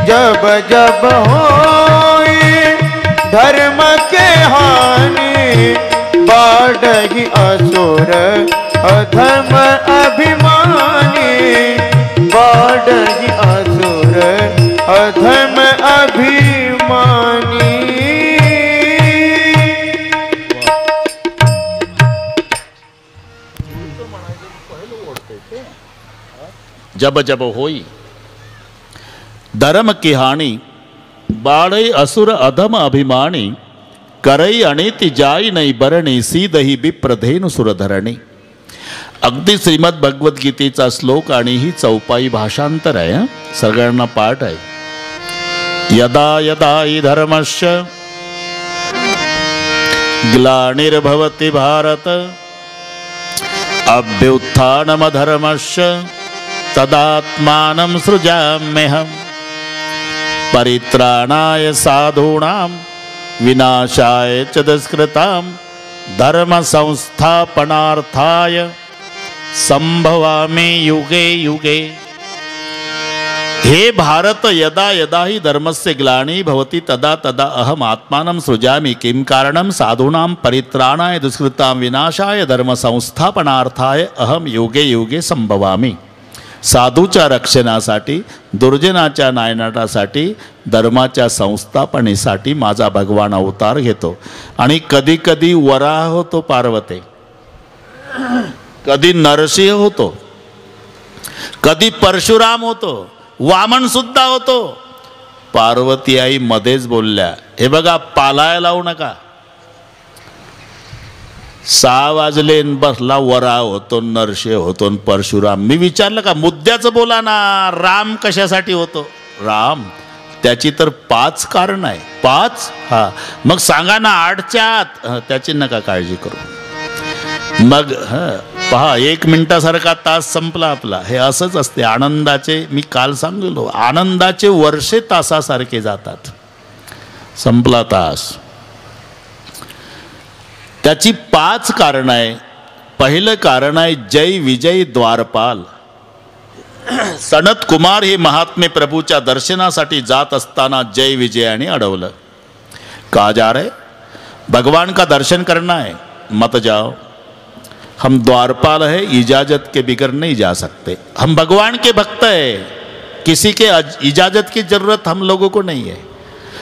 S4: जब जब होए धर्म के हानि, बढ़ी असुर अधम अभिमानी, बढ़ी असुर अधम अभिमानी.
S2: जब जब होई धर्म की हानि, बाळई असुर अधम अभिमानी, करई अनिति जाई नाही बरणी, सीदही विप्रधेनु सुरधरणी. अगदी श्रीमद भगवद्गीतेचा श्लोक आणि ही चौपाई भाषांतर आहे. सगळ्यांना पाठ आहे. यदा यदा हि धर्मस्य ग्लानिर्भवति भारत, अभ्युत्थानमधर्मस्य तदात्मानं सृजाम्यहम्. परित्राणाय साधूनां विनाशाय च दुष्कृतां धर्म संस्थापनार्थाय संभवामि युगे युगे। हे भारत, यदा यदा हि धर्मस्य ग्लानि भवति तदा तदा अहम आत्मानं सृजामि। किं कारणं? साधूनां परित्राणाय दुष्कृतां विनाशाय धर्म संस्थापनार्थाय अहम युगे युगे संभवामि। साधूच्या रक्षणासाठी, दुर्जनाच्या नायनाटासाठी, धर्माच्या संस्थापनेसाठी माझा भगवान अवतार घेतो। आणि कधी कधी वराह होतो पार्वते, कधी नरसिंह होतो, कधी परशुराम होतो, वामन सुद्धा होतो। पार्वती आई मध्येच बोलल्या, हे बघा पालाय लावू नका। 6 वाजले बसला वराह होतो, नरसिंह होतो, परशुराम। मी विचारलं का मुद्द्याचं बोला ना, राम कशासाठी होतो? राम त्याची तर 5 कारण आहे। 5? हा, मग सांगा ना 8च्या आत। त्याची नका काळजी करू। मग पहा, 1 मिनिटासारखा तास संपला आपला। हे असंच असते आनंदाचे, मी काल सांगलो, आनंदाचे वर्षे तासासारखे जातात। संपला तास। त्याची 5 कारण आहे। पहिलं कारण आहे जय विजय द्वारपाल। सनत कुमार हे महात्मे प्रभूच्या दर्शनासाठी जात असताना जय विजयाने अडवलं। का जा रहे? भगवान का दर्शन करना है, मत जाओ। हम द्वारपाल है, इजाजत के बिगर नहीं जा सकते। हम भगवान के भक्त है, किसी के इजाजत की जरूरत हम लोगों को नहीं है।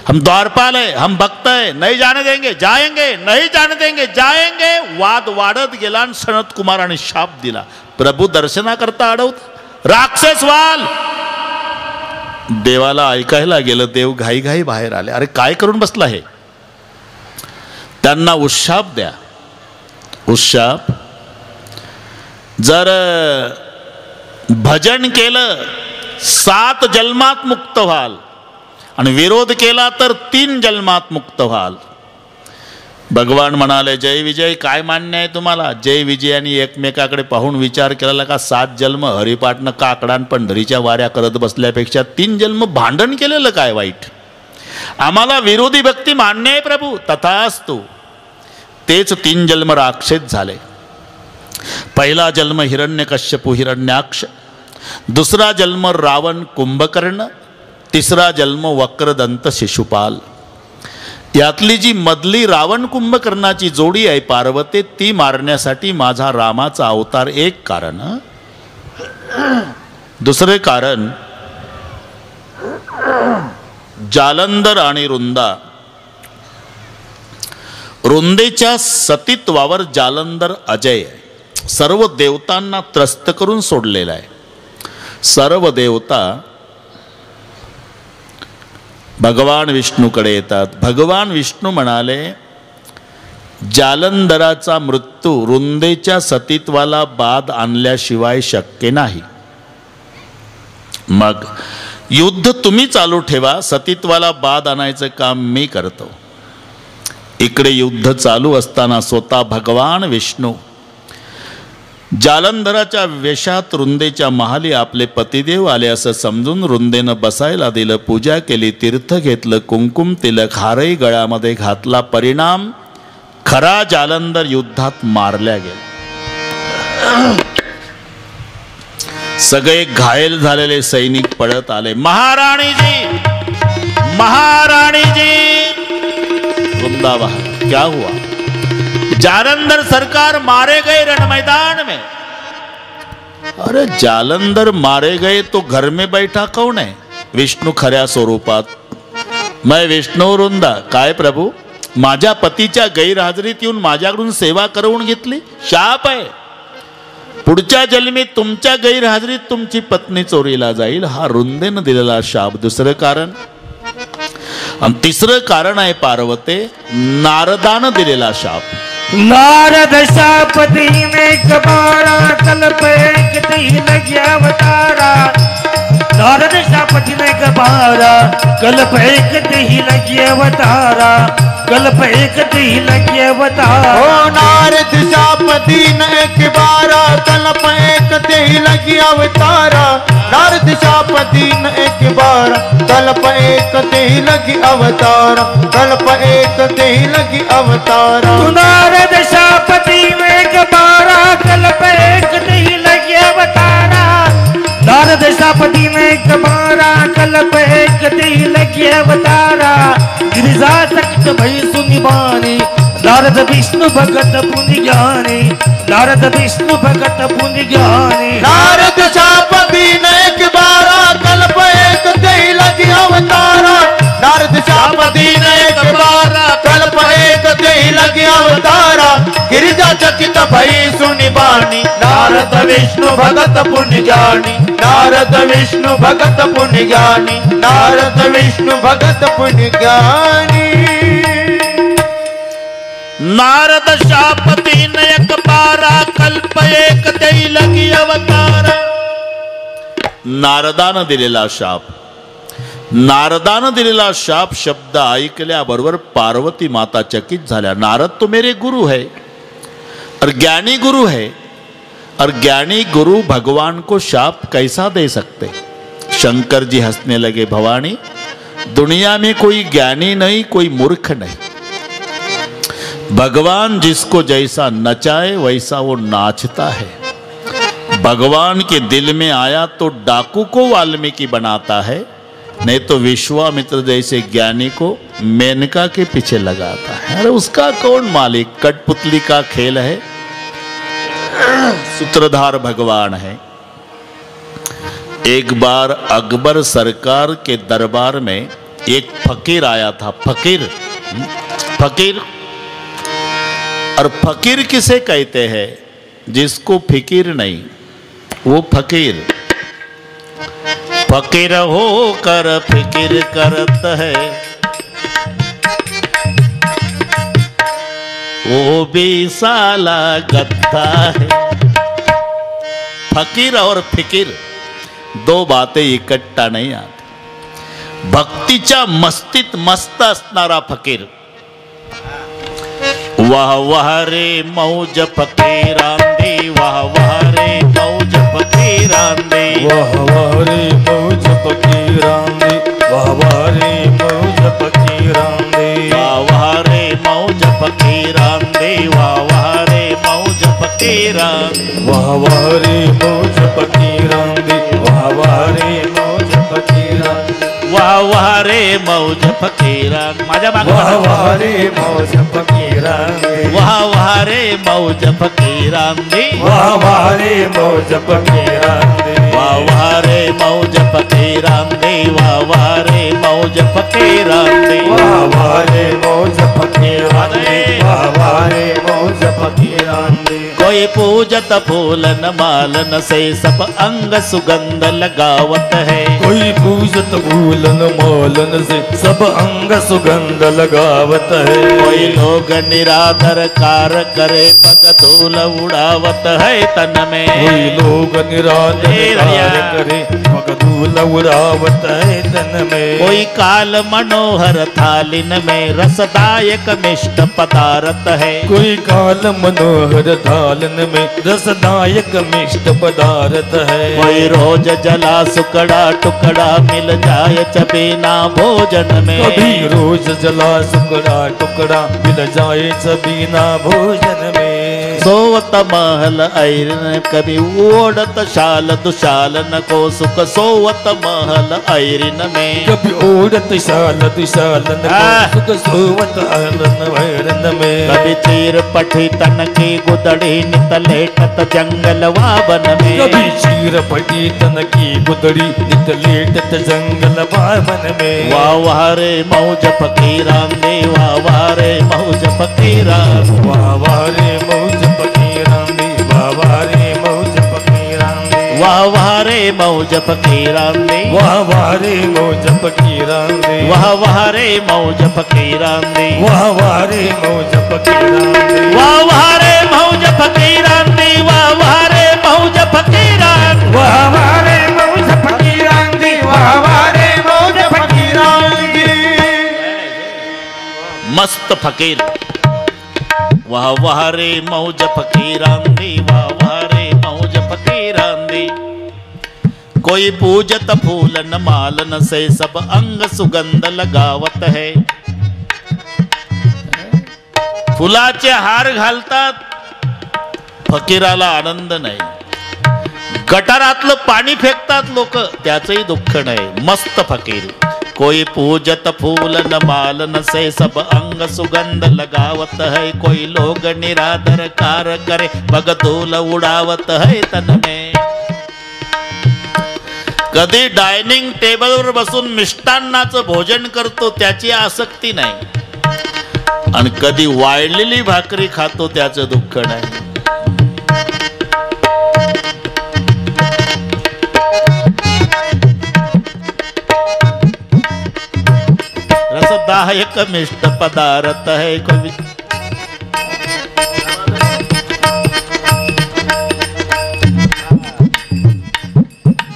S2: हम द्वारपाल है, हम भक्त है, नहीं जाने देंगे, जाएंगे, नहीं जाने देंगे, जाएंगे। वाद वाढत गेला आणि सनत कुमाराने शाप दिला। प्रभू दर्शना करता अडवत, राक्षस वाल। देवाला ऐकायला गेलं, देव घाई घाई बाहेर आले। अरे काय करून बसला हे? त्यांना उशाप द्या, उशाप। जर भजन केलं 7 जन्मात मुक्त व्हाल, आणि विरोध केला तर 3 जन्मात मुक्त व्हाल। भगवान म्हणाले, जय विजय काय मान्य आहे तुम्हाला? जय विजयाने एकमेकाकडे पाहून विचार केला का 7 जन्म हरिपाठनं काकडान पंढरीच्या वाऱ्या करत बसल्यापेक्षा 3 जन्म भांडण केलेलं काय वाईट? आम्हाला विरोधी भक्ती मान्य आहे प्रभू। तथास्तु। तेच 3 जन्म राक्षस झाले। पहिला जन्म हिरण्यकश्यपू हिरण्याक्ष, दुसरा जन्म रावण कुंभकर्ण, तिसरा जन्म वक्रदंत शिशुपाल। यातली जी मधली रावण कुंभकर्णाची जोडी आहे पार्वती, ती मारण्यासाठी माझा रामाचा अवतार एक कारण। दुसरे कारण जालंधर आणि रुंदा। रुंदेच्या सतीत्वावर जालंधर अजय आहे। सर्व देवतांना त्रस्त करून सोडलेला आहे। सर्व देवता भगवान विष्णूकडे येतात। भगवान विष्णू म्हणाले, जालंधराचा मृत्यू रुंदेच्या सतीत्वाला बाध आणल्याशिवाय शक्य नाही। मग युद्ध तुम्ही चालू ठेवा, सतीत्वाला बाध आणायचं काम मी करतो। इकडे युद्ध चालू असताना स्वतः भगवान विष्णू जालंधराच्या वेशात रुंदेच्या महाली आपले पतिदेव आले असं समजून रुंदेनं बसायला दिलं, पूजा केली, तीर्थ घेतलं, कुंकुम तिलक हारही गळ्यामध्ये घातला। परिणाम खरा जालंधर युद्धात मारल्या गेला। सगळे घायल झालेले सैनिक पळत आले। महाराणी जी, महाराणी जी। रुंदा क्या हुआ? जालंधर सरकार मारे गए रण मैदान में। अरे जालंधर मारे गए तो घर में बैठा कौन है? विष्णू खऱ्या स्वरूपात। मैं विष्णू रुंदा। काय प्रभू, माझ्या पतीच्या गैरहजेरीत येऊन माझ्याकडून सेवा करवून घेतली, शाप आहे। पुढच्या जन्मी तुमच्या गैरहजेरीत तुमची पत्नी चोरीला जाईल, हा रुंदेनं दिलेला शाप। दुसरं कारण आणि तिसरं कारण आहे पार्वते, नारदानं दिलेला शाप।
S3: नारद शाप दीने कबारा, कल्प एक दी लगी अवतारा। नारद शाप दीने कबारा, कल्प एक दी लगी अवतारा। कल्प एक दी लगी अवतारा।
S4: ओ नारद शाप दीन एक बारा कल्प एक ते लगी अवतारा नारद शाप दीन एक बारा कल्प एक ते लगी अवतारा कल्प एक ते लगी अवतारा
S3: नारद शाप दीन एक बारा कल्प एक ते लगी अवतारा नारद शाप दीन एक बारा कल्प एक ते लगी अवतारा गिरिजा सकित भई सुनि बानी नारद विष्णु भगत पुनि ज्ञानी नारद विष्णु भगत पुनि ज्ञानी
S4: नारद शाप दीन एक बारा कल्प एक ते लगी अवतारा नारद शाप दीन एक बारा कल्प एक ते लगी अवतारा गिरिजा चकित भई सुनि बानी नारद विष्णु भगत पुनि ज्ञानी नारद विष्णु भगत पुनि ज्ञानी नारद विष्णु भगत पुनि ज्ञानी
S2: नारद शाप दीन एक बारा कल्प एक देई लगी अवतार. नारदानं दिलेला शाप. नारदानं दिलेला शाप शब्द ऐकल्याबरोबर पार्वती माता चकित झाल्या. नारद तो मेरे गुरु है और ज्ञानी गुरु है और ज्ञानी गुरु भगवान को शाप कैसा दे सकते. शंकर जी हंसने लगे. भवानी, दुनिया में कोई ज्ञानी नहीं, कोई मूर्ख नहीं. भगवान जिसको जैसा नचाए वैसा वो नाचता है. भगवान के दिल में आया तो डाकू को वाल्मीकि बनाता है, नहीं तो विश्वामित्र जैसे ज्ञानी को मेनका के पीछे लगाता है. अरे उसका कौन मालिक. कठपुतली का खेल है. सूत्रधार भगवान है. एक बार अकबर सरकार के दरबार में एक फकीर आया था. फकीर और फकीर किसे कहते हैं? जिसको फिकीर नहीं, वो फकीर. फकीर हो कर फिकिर करत है, वो भी साला गद्दा है. फकीर और फिकिर दो बातें इकट्ठा नाही आत. भक्तीच्या मस्तीत मस्त असणारा फकीर. वाह वाह रे मौज फकीरांदी, वाह वाह रे मौज फकीरांदी,
S3: वाह वाह रे मौज फकीरांदी, वाह वाह रे मौज फकीरांदी,
S2: वाह वाह रे मौज फकीरांदी, वाह वाह रे मौज फकीरांदी,
S3: वाह वाह रे मौज फकीरांदी, वाह वाह रे मौज फकीरांदी,
S2: वाह वाह रे मौज फकीरांदी. माझ्या मागे
S3: वाह वाह रे मौज फकीरांदी,
S2: वाह वाह रे मौज फकीरांदी,
S3: वाह वाह रे मौज फकीरांदी,
S2: वाह वाह रे मौज फकीरांदी, वाह वाह रे मौज फकीरांदी,
S3: वाह वाह रे मौज फकीरांदी, वाह वाह रे मौज फकीरांदी.
S2: कोई पूजत फूलन मालन से सब अंग सुगंध लगावत है.
S3: कोई पूजत फूलन मालन से सब अंग सुगंध लगावत है.
S2: कोई लोग निरादर कार करे पग धूल उड़ावत है तन में.
S3: कोई लोग निरादर कार्य करे पग धूल उड़ावत है तन में.
S2: कोई काल मनोहर थालिन में रसदायक मिष्ट पदार्थ है.
S3: कोई काल मनोहर थालन में रसदायक मिष्ट पदार्थ है.
S2: कोई रोज जला सुकड़ा टुकड़ा मिल जाए चबीना भोजन में.
S3: कभी रोज जला सुकड़ा टुकड़ा मिल जाए चबीना भोजन में.
S2: सोवत महल ऐरिन कभी ओढ़त शाल दुशालन को सुख. सोवत महल ऐरिन में
S3: कभी ओढ़त शाल दुशालन को सुख. सोवत आलन वैरन में
S2: कभी चीर पठी तन की गुदड़ी नित लेटत जंगल वावन में.
S3: कभी चीर पटी तन की गुदड़ी नित लेटत जंगल वावन में.
S2: वाह वाह रे मौज फकीरांदी, वाह वाह रे मौज फकीरांदी,
S3: वाह वाह रे मौज फकीरांदी, वाह वाह रे मौज फकीरांदी,
S2: वाह वाह रे मौज फकीरांदी,
S3: वाह वाह रे मौज फकीरांदी,
S2: वाह वाह रे मौज फकीरांदी,
S3: वाह वाह रे मौज फकीरांदी,
S2: वाह वाह रे मौज फकीरांदी, वाह वाह रे मौज फकीरांदी,
S3: वाह वाह रे मौज फकीरांदी, वाह वाह रे मौज फकीरांदी.
S2: मस्त फकीर. वाह वाह रे मौज फकीरांदी, वाह वाह रे मौज फकीरांदी। कोई पूजत फूलन मालन से सब अंग सुगंध लगावत है। फुलाचे हार घालतात, फकीराला आनंद नाही। गटारातलं पाणी फेकतात लोक, त्याचंही दुःख नाही। मस्त फकीर। कोई पूजत फूलन मालन से सब अंग सुगंध लगावत है। कोई लोग निरादर कार करे, बगधूल उडावत है तन में। कधी डायनिंग टेबलवर बसून मिष्टान्नाचं भोजन करतो, त्याची आसक्ती नाही। आणि कधी वाळलेली भाकरी खातो, त्याचं दुःख नाही। रसदायक मिष्ट पदार्थ है कोई।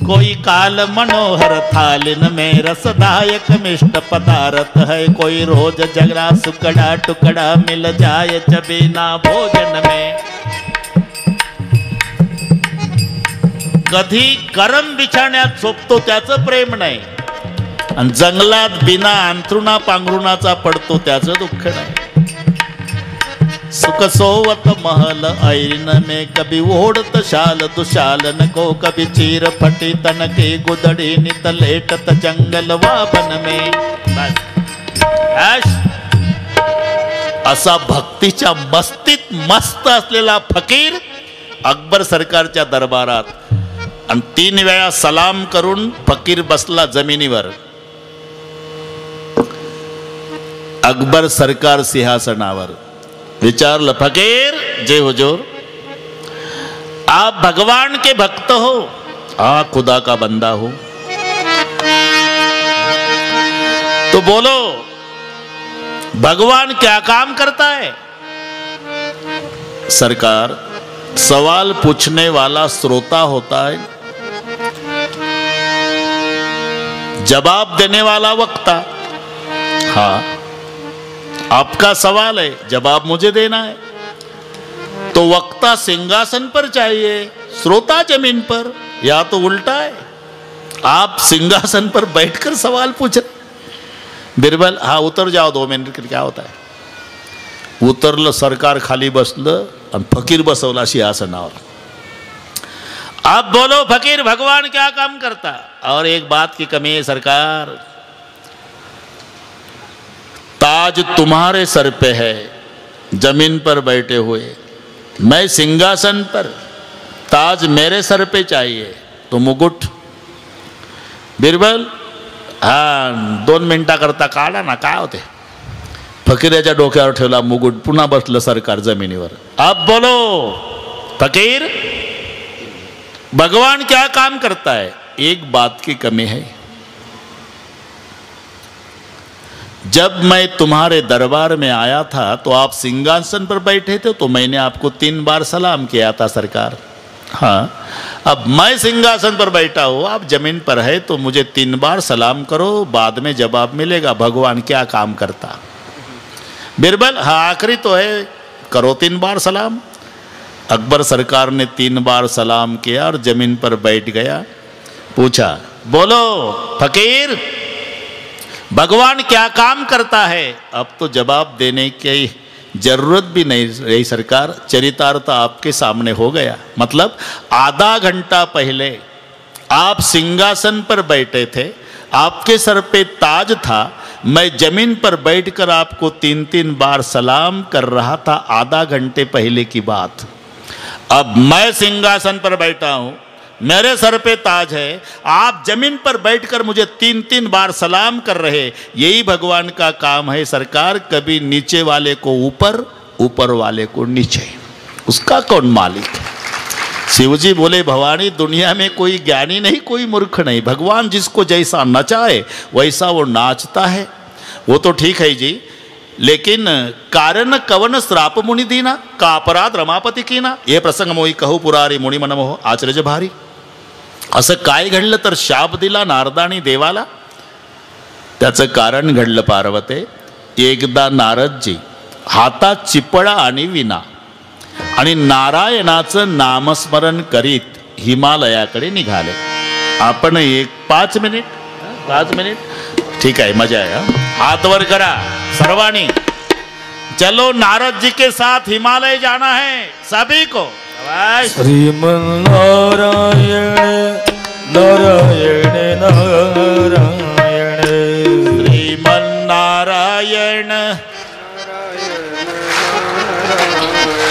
S2: कोई काल मनोहर थालिन में रसदायक मिष्ट पदार्थ है। कोई रोज जगरा सुकड़ा टुकड़ा मिल जाए चबीना भोजन में। कधी गरम बिछाण्यात झोपतो, त्याचं प्रेम नाही। आणि जंगलात बिना अंथरुणा पांघरुणाचा पडतो, त्याचं दुःख नाही। सुख सोवत महल ऐन में, कभी ओढ़त शाल दुशालन को। कभी चीर फटी तन के गुदड़ी नित लेटत जंगल वाबन में। असा भक्तीच्या मस्तीत मस्त असलेला फकीर अकबर सरकारच्या दरबारात। आणि 3 वेळा सलाम करून फकीर बसला जमिनीवर। अकबर सरकार सिंहासनावर। विचारलं, फकीर जे हुजूर, आप भगवान के भक्त हो? हाँ, खुदा का बंदा हो। तो बोलो, भगवान क्या काम करता है? सरकार, सवाल पूछने वाला श्रोता होता है, जवाब देने वाला वक्ता। हाँ, आपका सवाल है, जवाब मुझे देना है। तो वक्ता सिंहासन पर चाहिए, श्रोता जमीन पर, या तो उल्टा है। आप सिंहासन पर बैठकर सवाल पूछ रहे। बिरबल, हाँ उतर जाओ 2 मिनिट, क्या होता है? उतरलं, सरकार खाली बसलं आणि फकीर बसवला सिंहासनावर। आप बोलो फकीर, भगवान क्या काम करता? और एक बात की कमी है सरकार, ताज तुम्हारे सर पे है, जमीन पर बैठे हुए। मैं सिंहासन पर, ताज मेरे सर पे चाहिए, तो मुकुट। बिरबल, हाँ 2 मिनिटाकरता काढा ना, काय होते? फकीराच्या डोक्यावर ठेवला मुकुट, पुन्हा बसलं सरकार जमिनीवर। अब बोलो फकीर, भगवान क्या काम करता है? एक बात की कमी है, जब मैं तुम्हारे दरबार में आया था तो आप सिंहासन पर बैठे थे, तो मैंने आपको 3 बार सलाम किया था सरकार। हाँ, अब मैं सिंहासन पर बैठा हूँ, आप जमीन पर है, तो मुझे 3 बार सलाम करो, बाद में जवाब मिलेगा भगवान क्या काम करता। बिरबल, हाँ आखिरी तो है, करो 3 बार सलाम। अकबर सरकार ने 3 बार सलाम किया और जमीन पर बैठ गया। पूछा, बोलो फकीर, भगवान क्या काम करता है? अब तो जवाब देने की जरूरत भी नहीं रही सरकार, चरितार्थ आपके सामने हो गया। मतलब आधा घंटा पहले आप सिंहासन पर बैठे थे, आपके सर पे ताज था, मैं जमीन पर बैठकर आपको 3-3 बार सलाम कर रहा था, आधा घंटे पहले की बात। अब मैं सिंहासन पर बैठा हूं, मेरे सर पे ताज है, आप जमीन पर बैठकर मुझे 3-3 बार सलाम कर रहे। यही भगवान का काम है सरकार, कभी नीचे वाले को ऊपर, ऊपर वाले को नीचे। उसका कौन मालिक है? शिवजी बोले, भवानी दुनिया में कोई ज्ञानी नहीं, कोई मूर्ख नहीं। भगवान जिसको जैसा नचाए वैसा वो नाचता है। वो तो ठीक है जी, लेकिन कारण कवन श्राप मुनि दीना, का अपराध रमापती कीना। ये प्रसंग मोही कहू पुरारी मुनी मनमोह आचर्य भारी। असं काय घडलं तर शाप दिला नारदानी देवाला? त्याचं कारण घडलं पार्वते। एकदा नारदजी हातात चिपळा आणि विना आणि नारायणाचं नामस्मरण करीत हिमालयाकडे निघाले. आपण 5 मिनिट ठीक है, मजा है. हाथ वर करा सर्वानी. चलो नारद जी के साथ हिमालय जाना है सभी को.
S3: श्रीमन नारायण नारायण नारायण
S2: श्रीमन नारायण.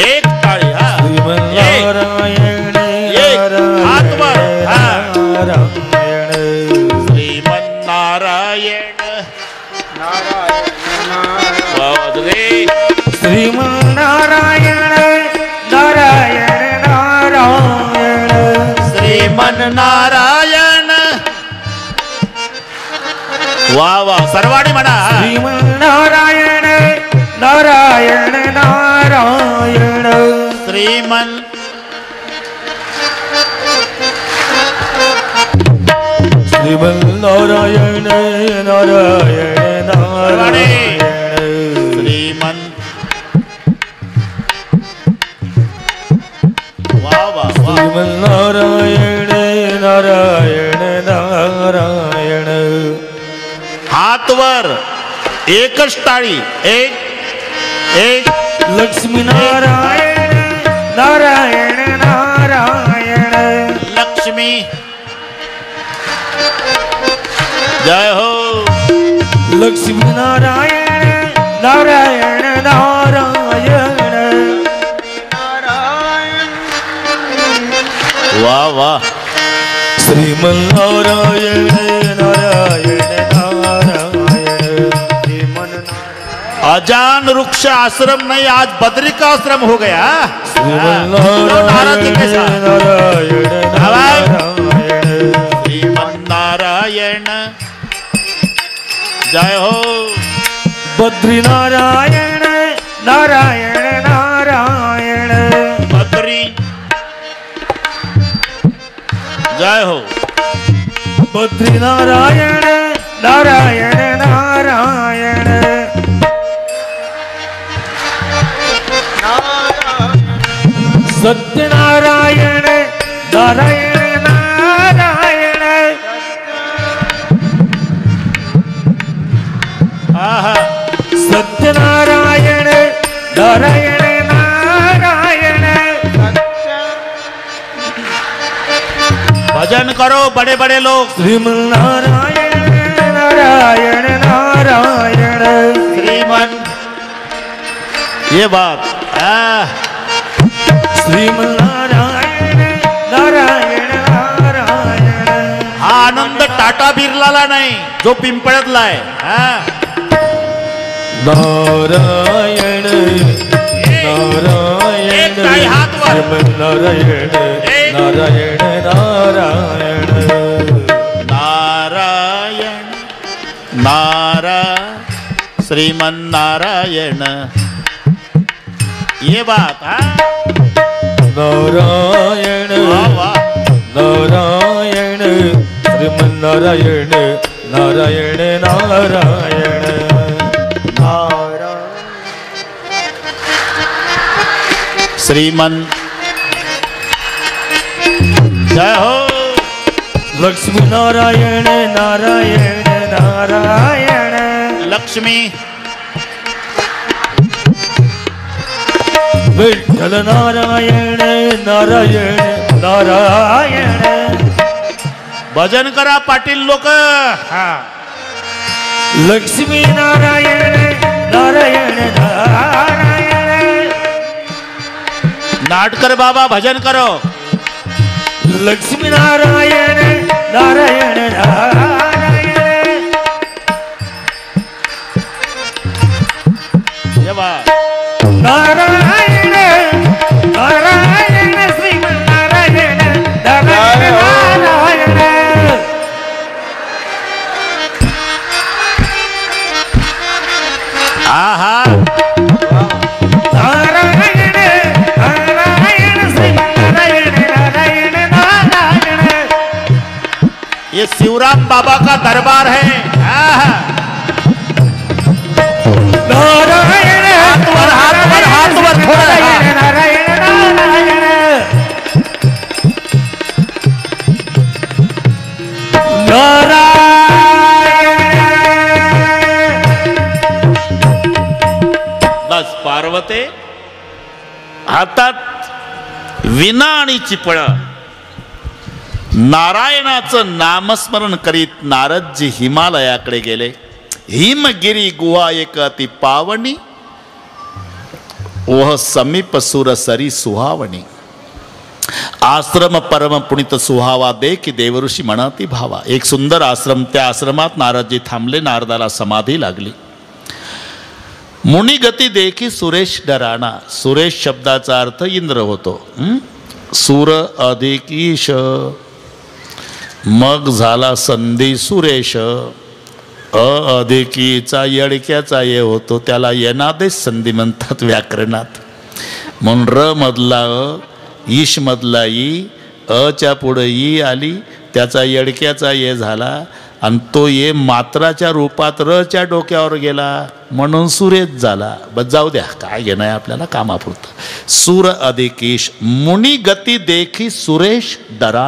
S2: एक ताड़ी. हाँ
S3: श्रीमन नारायण
S2: हाथ वर. हाँ
S3: नारायण
S2: श्रीमन नारायण
S3: श्रीमन नारायण नारायण नारायण
S2: श्रीमन नारायण. वाह वाह सर्वाणी म्हणा.
S3: श्रीमन नारायण नारायण नारायण
S2: श्रीमन
S3: श्रीमन नारायण नारायण नारायण
S2: श्रीमन. वाह वाह वाह.
S3: श्रीमन नारायण नारायण नारायण
S2: हात वर. एकच टाळी. एक
S3: लक्ष्मी नारायण नारायण नारायण
S2: लक्ष्मी. जय हो.
S3: लक्ष्मी नारायण नारायण नारायण
S2: वाह वाह.
S3: श्रीमन नारायण नारायण नारायण श्रीमन
S2: अजान वृक्ष आश्रम नहीं, आज बद्रिकाश्रम हो गया.
S3: श्रीमन
S2: नारद जी के
S3: नारायण
S2: साथ.
S3: नारायण
S2: श्रीमन नारायण. जय हो.
S3: बद्री नारायण नारायण नारायण
S2: बद्री. जय हो.
S3: बद्री नारायण नारायण नारायण सत्यनारायण नारायण नारायण
S2: आहा.
S3: सत्यनारायण नारायण नारायण
S2: भजन करो बड़े बड़े लोग.
S3: श्रीमन नारायण नारायण नारायण
S2: श्रीमन. ये बात.
S3: श्रीमन नारायण नारायण नारायण
S2: हा आनंद टाटा बिर्लाला नाही, जो पिंपळ्यातला आहे.
S3: नारायण नारायण
S2: एक ताई हात वर.
S3: श्रीमन नारायण नारायण नारायण
S2: नारायण श्रीमन नारायण. ये बात.
S3: नारायण
S2: वाह वाह.
S3: नारायण श्रीमन नारायण नारायण नारायण
S2: श्रीमन. जय हो.
S3: लक्ष्मी नारायण नारायण नारायण
S2: लक्ष्मी.
S3: विठ्ठल नारायण नारायण नारायण
S2: भजन करा पाटील लोक.
S3: लक्ष्मी नारायण नारायण नारायण
S2: नाटकर बाबा भजन करो.
S3: लक्ष्मी नारायण नारायण नारायण
S2: ये बात.
S3: नारायण नारायण श्रीमन नारायण नारायण नारायण
S2: आहा.
S3: नारायण नारायण श्रीमन नारायण नारायण नारायण
S2: ये शिवराम बाबा का दरबार है.
S3: नारायण हात वर हात वर हात वर थोडं नारायण नारायण
S2: बस पार्वते हातात विना आणि चिपळ नारायणाचं नामस्मरण करीत नारदजी हिमालयाकडे गेले. हिमगिरी गुहा एक अति पावनी वह समीप सुर सरी सुहावणी. आश्रम परम पुनित सुहावा दे की देवऋषी म्हणती भावा. एक सुंदर आश्रम, त्या आश्रमात नारदजी थांबले. नारदाला समाधी लागली. मुनिगती देखी सुरेश डराणा. सुरेश शब्दाचा अर्थ इंद्र होतो. सूर अधिक ईश, मग झाला संधी सुरेश. अधिकीचा यडक्याचा ये होतो, त्याला येनादेश संधी म्हणतात व्याकरणात. म्हणून र मधला ईश मधला ई, अच्या पुढे ई आली, त्याचा यडक्याचा ये झाला आणि तो ये मात्राच्या रूपात रच्या डोक्यावर गेला म्हणून सुरेश झाला. बस जाऊ द्या, काय घेणं आहे आपल्याला कामापुरतं. सूर अधिक ईश, मुनी गती देखी सुरेश डरा.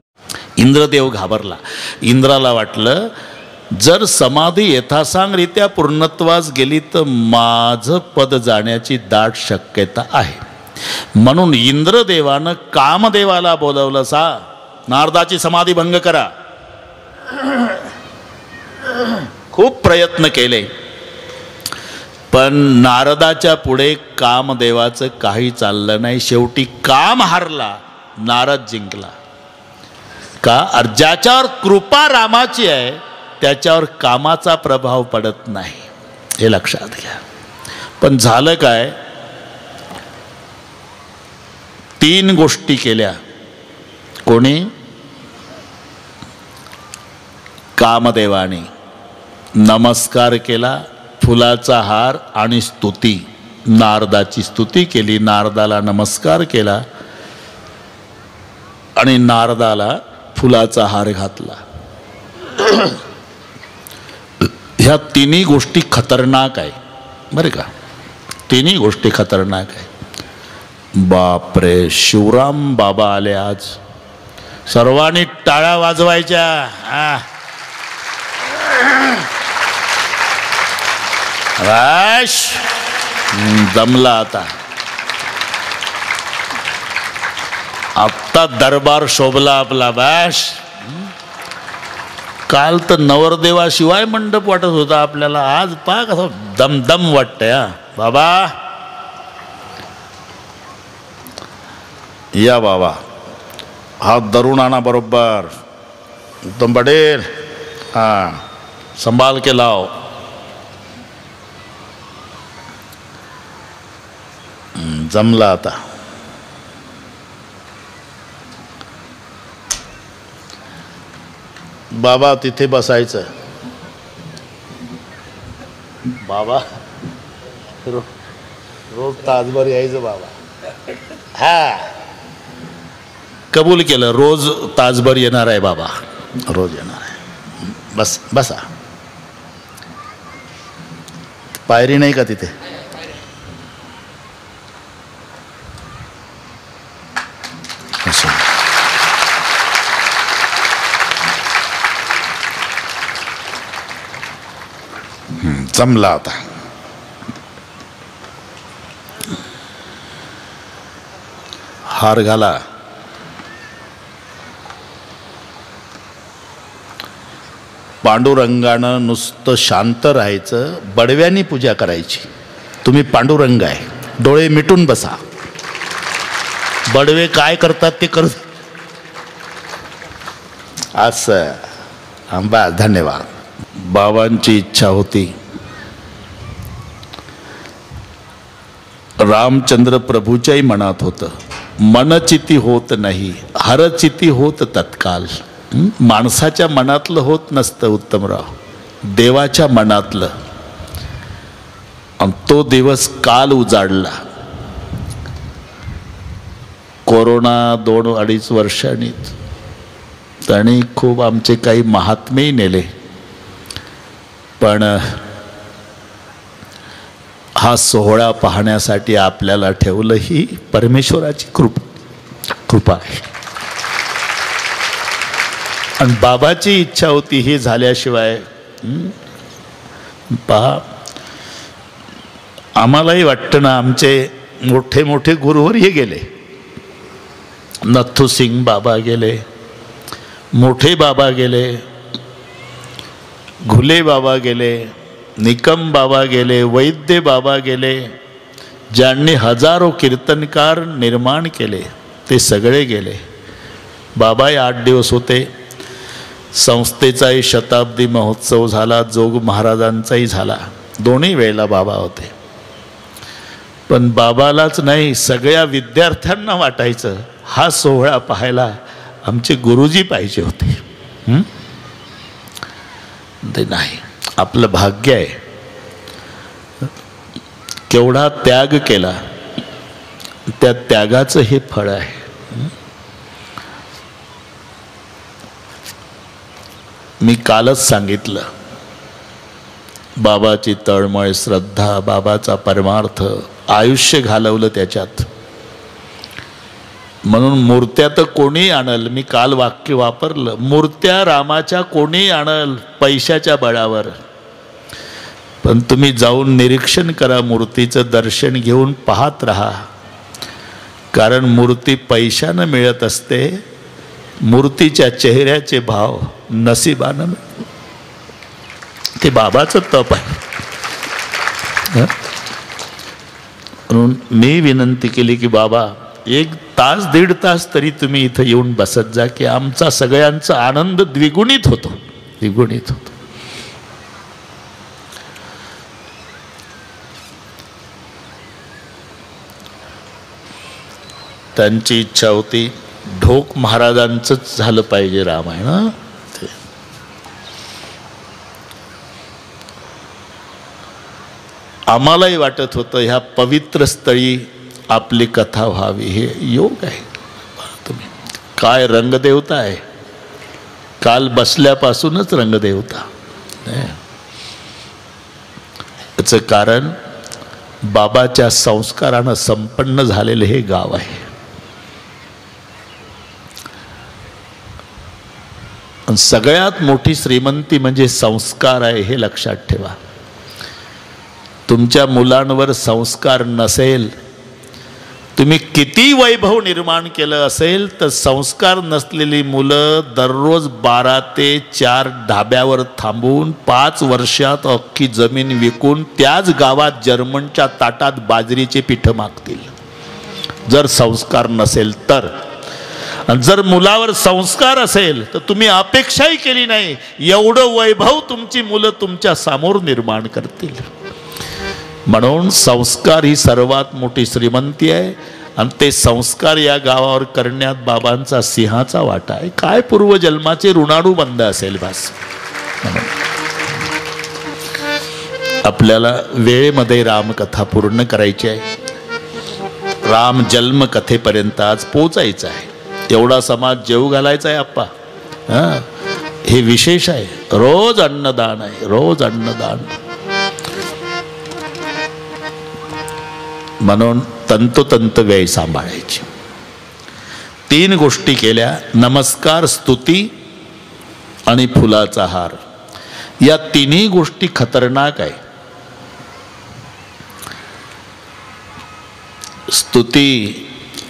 S2: इंद्रदेव घाबरला. इंद्राला वाटलं जर समाधी यथासांगरित्या पूर्णत्वास गेली तर माझं पद जाण्याची दाट शक्यता आहे. म्हणून इंद्रदेवानं कामदेवाला बोलवलं. सा नारदाची समाधी भंग करा. खूप प्रयत्न केले पण नारदाच्या पुढे कामदेवाचं काही चाललं नाही. शेवटी काम हारला, नारद जिंकला. का? ज्याच्यावर कृपा रामाची आहे त्याच्यावर कामाचा प्रभाव पडत नाही, हे लक्षात घ्या. पण झालं काय? 3 गोष्टी केल्या. कोणी? कामदेवाने नमस्कार केला, फुलाचा हार आणि स्तुती. नारदाची स्तुती केली, नारदाला नमस्कार केला आणि नारदाला फुलाचा हार घातला. ह्या 3 गोष्टी खतरनाक आहे बरं का. 3 गोष्टी खतरनाक आहे. बापरे, शिवराम बाबा आले आज. सर्वांनी टाळ्या वाजवायच्या. राश जमला आता. आत्ता दरबार शोभला आपला. बॅश काल तर नवरदेवाशिवाय मंडप वाटत होता आपल्याला. आज पाक असं दमदम वाटतंय. बाबा या बाबा, हात धरून आणा बरोबर एकदम पटेल. हां, संभाल के लाव. जमला आता. बाबा तिथे बसायचं. बाबा रोज तासभर यायचं बाबा. हा, कबूल केलं. रोज तासभर येणार आहे बाबा, रोज येणार आहे. बस बसा. पायरी नाही का तिथे? जमला आता. हार घाला. पांडुरंगानं नुसतं शांत राहायचं, बडव्यानी पूजा करायची. तुम्ही पांडुरंग आहे, डोळे मिटून बसा. बडवे काय करतात ते कर. असं. आंबा धन्यवाद. बाबांची इच्छा होती रामचंद्र प्रभूच्याही मनात होतं, मनचिती होत नाही हरचिती होत तत्काल. माणसाच्या मनातलं होत नसतं उत्तमराव, देवाच्या मनातलं. आणि तो दिवस काल उजाडला. कोरोना 2-2.5 वर्षांनी त्यांनी खूप आमचे काही महात्मेही नेले. पण हा सोहळा पाहण्यासाठी आपल्याला ठेवलं ही परमेश्वराची कृपा आहे. आणि बाबाची इच्छा होती ही झाल्याशिवाय पहा, आम्हालाही वाटतं ना, आमचे मोठे मोठे गुरुवर्य गेले, नथू सिंग बाबा गेले, मोठे बाबा गेले, घुले बाबा गेले, निकम बाबा गेले, वैद्य बाबा गेले, ज्यांनी हजारो कीर्तनकार निर्माण केले ते सगळे गेले. बाबाही 8 दिवस होते. संस्थेचाही शताब्दी महोत्सव झाला, जोग महाराजांचाही झाला, दोन्ही वेळेला बाबा होते. पण बाबालाच नाही, सगळ्या विद्यार्थ्यांना वाटायचं हा सोहळा पाहायला आमचे गुरुजी पाहिजे होते. ते नाही, आपलं भाग्य आहे. केवढा त्याग केला, त्या त्यागाचं हे फळ आहे. मी कालच सांगितलं, बाबाची तळमळ श्रद्धा, बाबाचा परमार्थ, आयुष्य घालवलं त्याच्यात. म्हणून मूर्त्या तर कोणी आणल, मी काल वाक्य वापरलं, मूर्त्या रामाच्या कोणी आणल पैशाच्या बळावर. पण तुम्ही जाऊन निरीक्षण करा, मूर्तीचं दर्शन घेऊन पाहत राहा. कारण मूर्ती पैशानं मिळत असते, मूर्तीच्या चेहऱ्याचे भाव नशिबानं. ते बाबाचं तप आहे. म्हणून मी विनंती केली की बाबा 1 तास 1.5 तास तरी तुम्ही इथं येऊन बसत जा, की आमचा सगळ्यांचा आनंद द्विगुणित होतो, द्विगुणित होतो. त्यांची इच्छा होती ढोक महाराजांचंच झालं पाहिजे रामायण. आम्हालाही वाटत होतं ह्या पवित्र स्थळी आपली कथा व्हावी. हे योग आहे. तुम्ही काय रंगदेवता आहे, काल बसल्यापासूनच रंगदेवता. याचं कारण बाबाच्या संस्कारानं संपन्न झालेलं हे गाव आहे. सगळ्यात मोठी श्रीमंती म्हणजे संस्कार आहे, हे लक्षात ठेवा. तुमच्या मुलांवर संस्कार नसेल, तुम्ही किती वैभव निर्माण केलं असेल, तर संस्कार नसलेली मुलं दररोज 12 ते 4 ढाब्यावर थांबून 5 वर्षात अख्खी जमीन विकून त्याच गावात जर्मनच्या ताटात बाजरीचे पीठ मागतील, जर संस्कार नसेल तर. आणि जर मुलावर संस्कार असेल तर तुम्ही अपेक्षाही केली नाही एवढं वैभव तुमची मुलं तुमच्या समोर निर्माण करतील. म्हणून संस्कार ही सर्वात मोठी श्रीमंती आहे. आणि ते संस्कार या गावावर करण्यात बाबांचा सिंहाचा वाटा आहे. काय पूर्वजन्माचे ऋणाणू बंद असेल बस. आपल्याला वेळेमध्ये रामकथा पूर्ण करायची आहे. राम जन्म कथेपर्यंत आज पोचायचं आहे. एवढा समाज जेव घालायचा आहे आप्पा. हे विशेष आहे. रोज अन्नदान आहे, रोज अन्नदान. म्हणून तंतोतंत वेळ सांभाळायची. 3 गोष्टी केल्या, नमस्कार, स्तुती आणि फुलाचा हार. या 3ही गोष्टी खतरनाक आहे. स्तुती,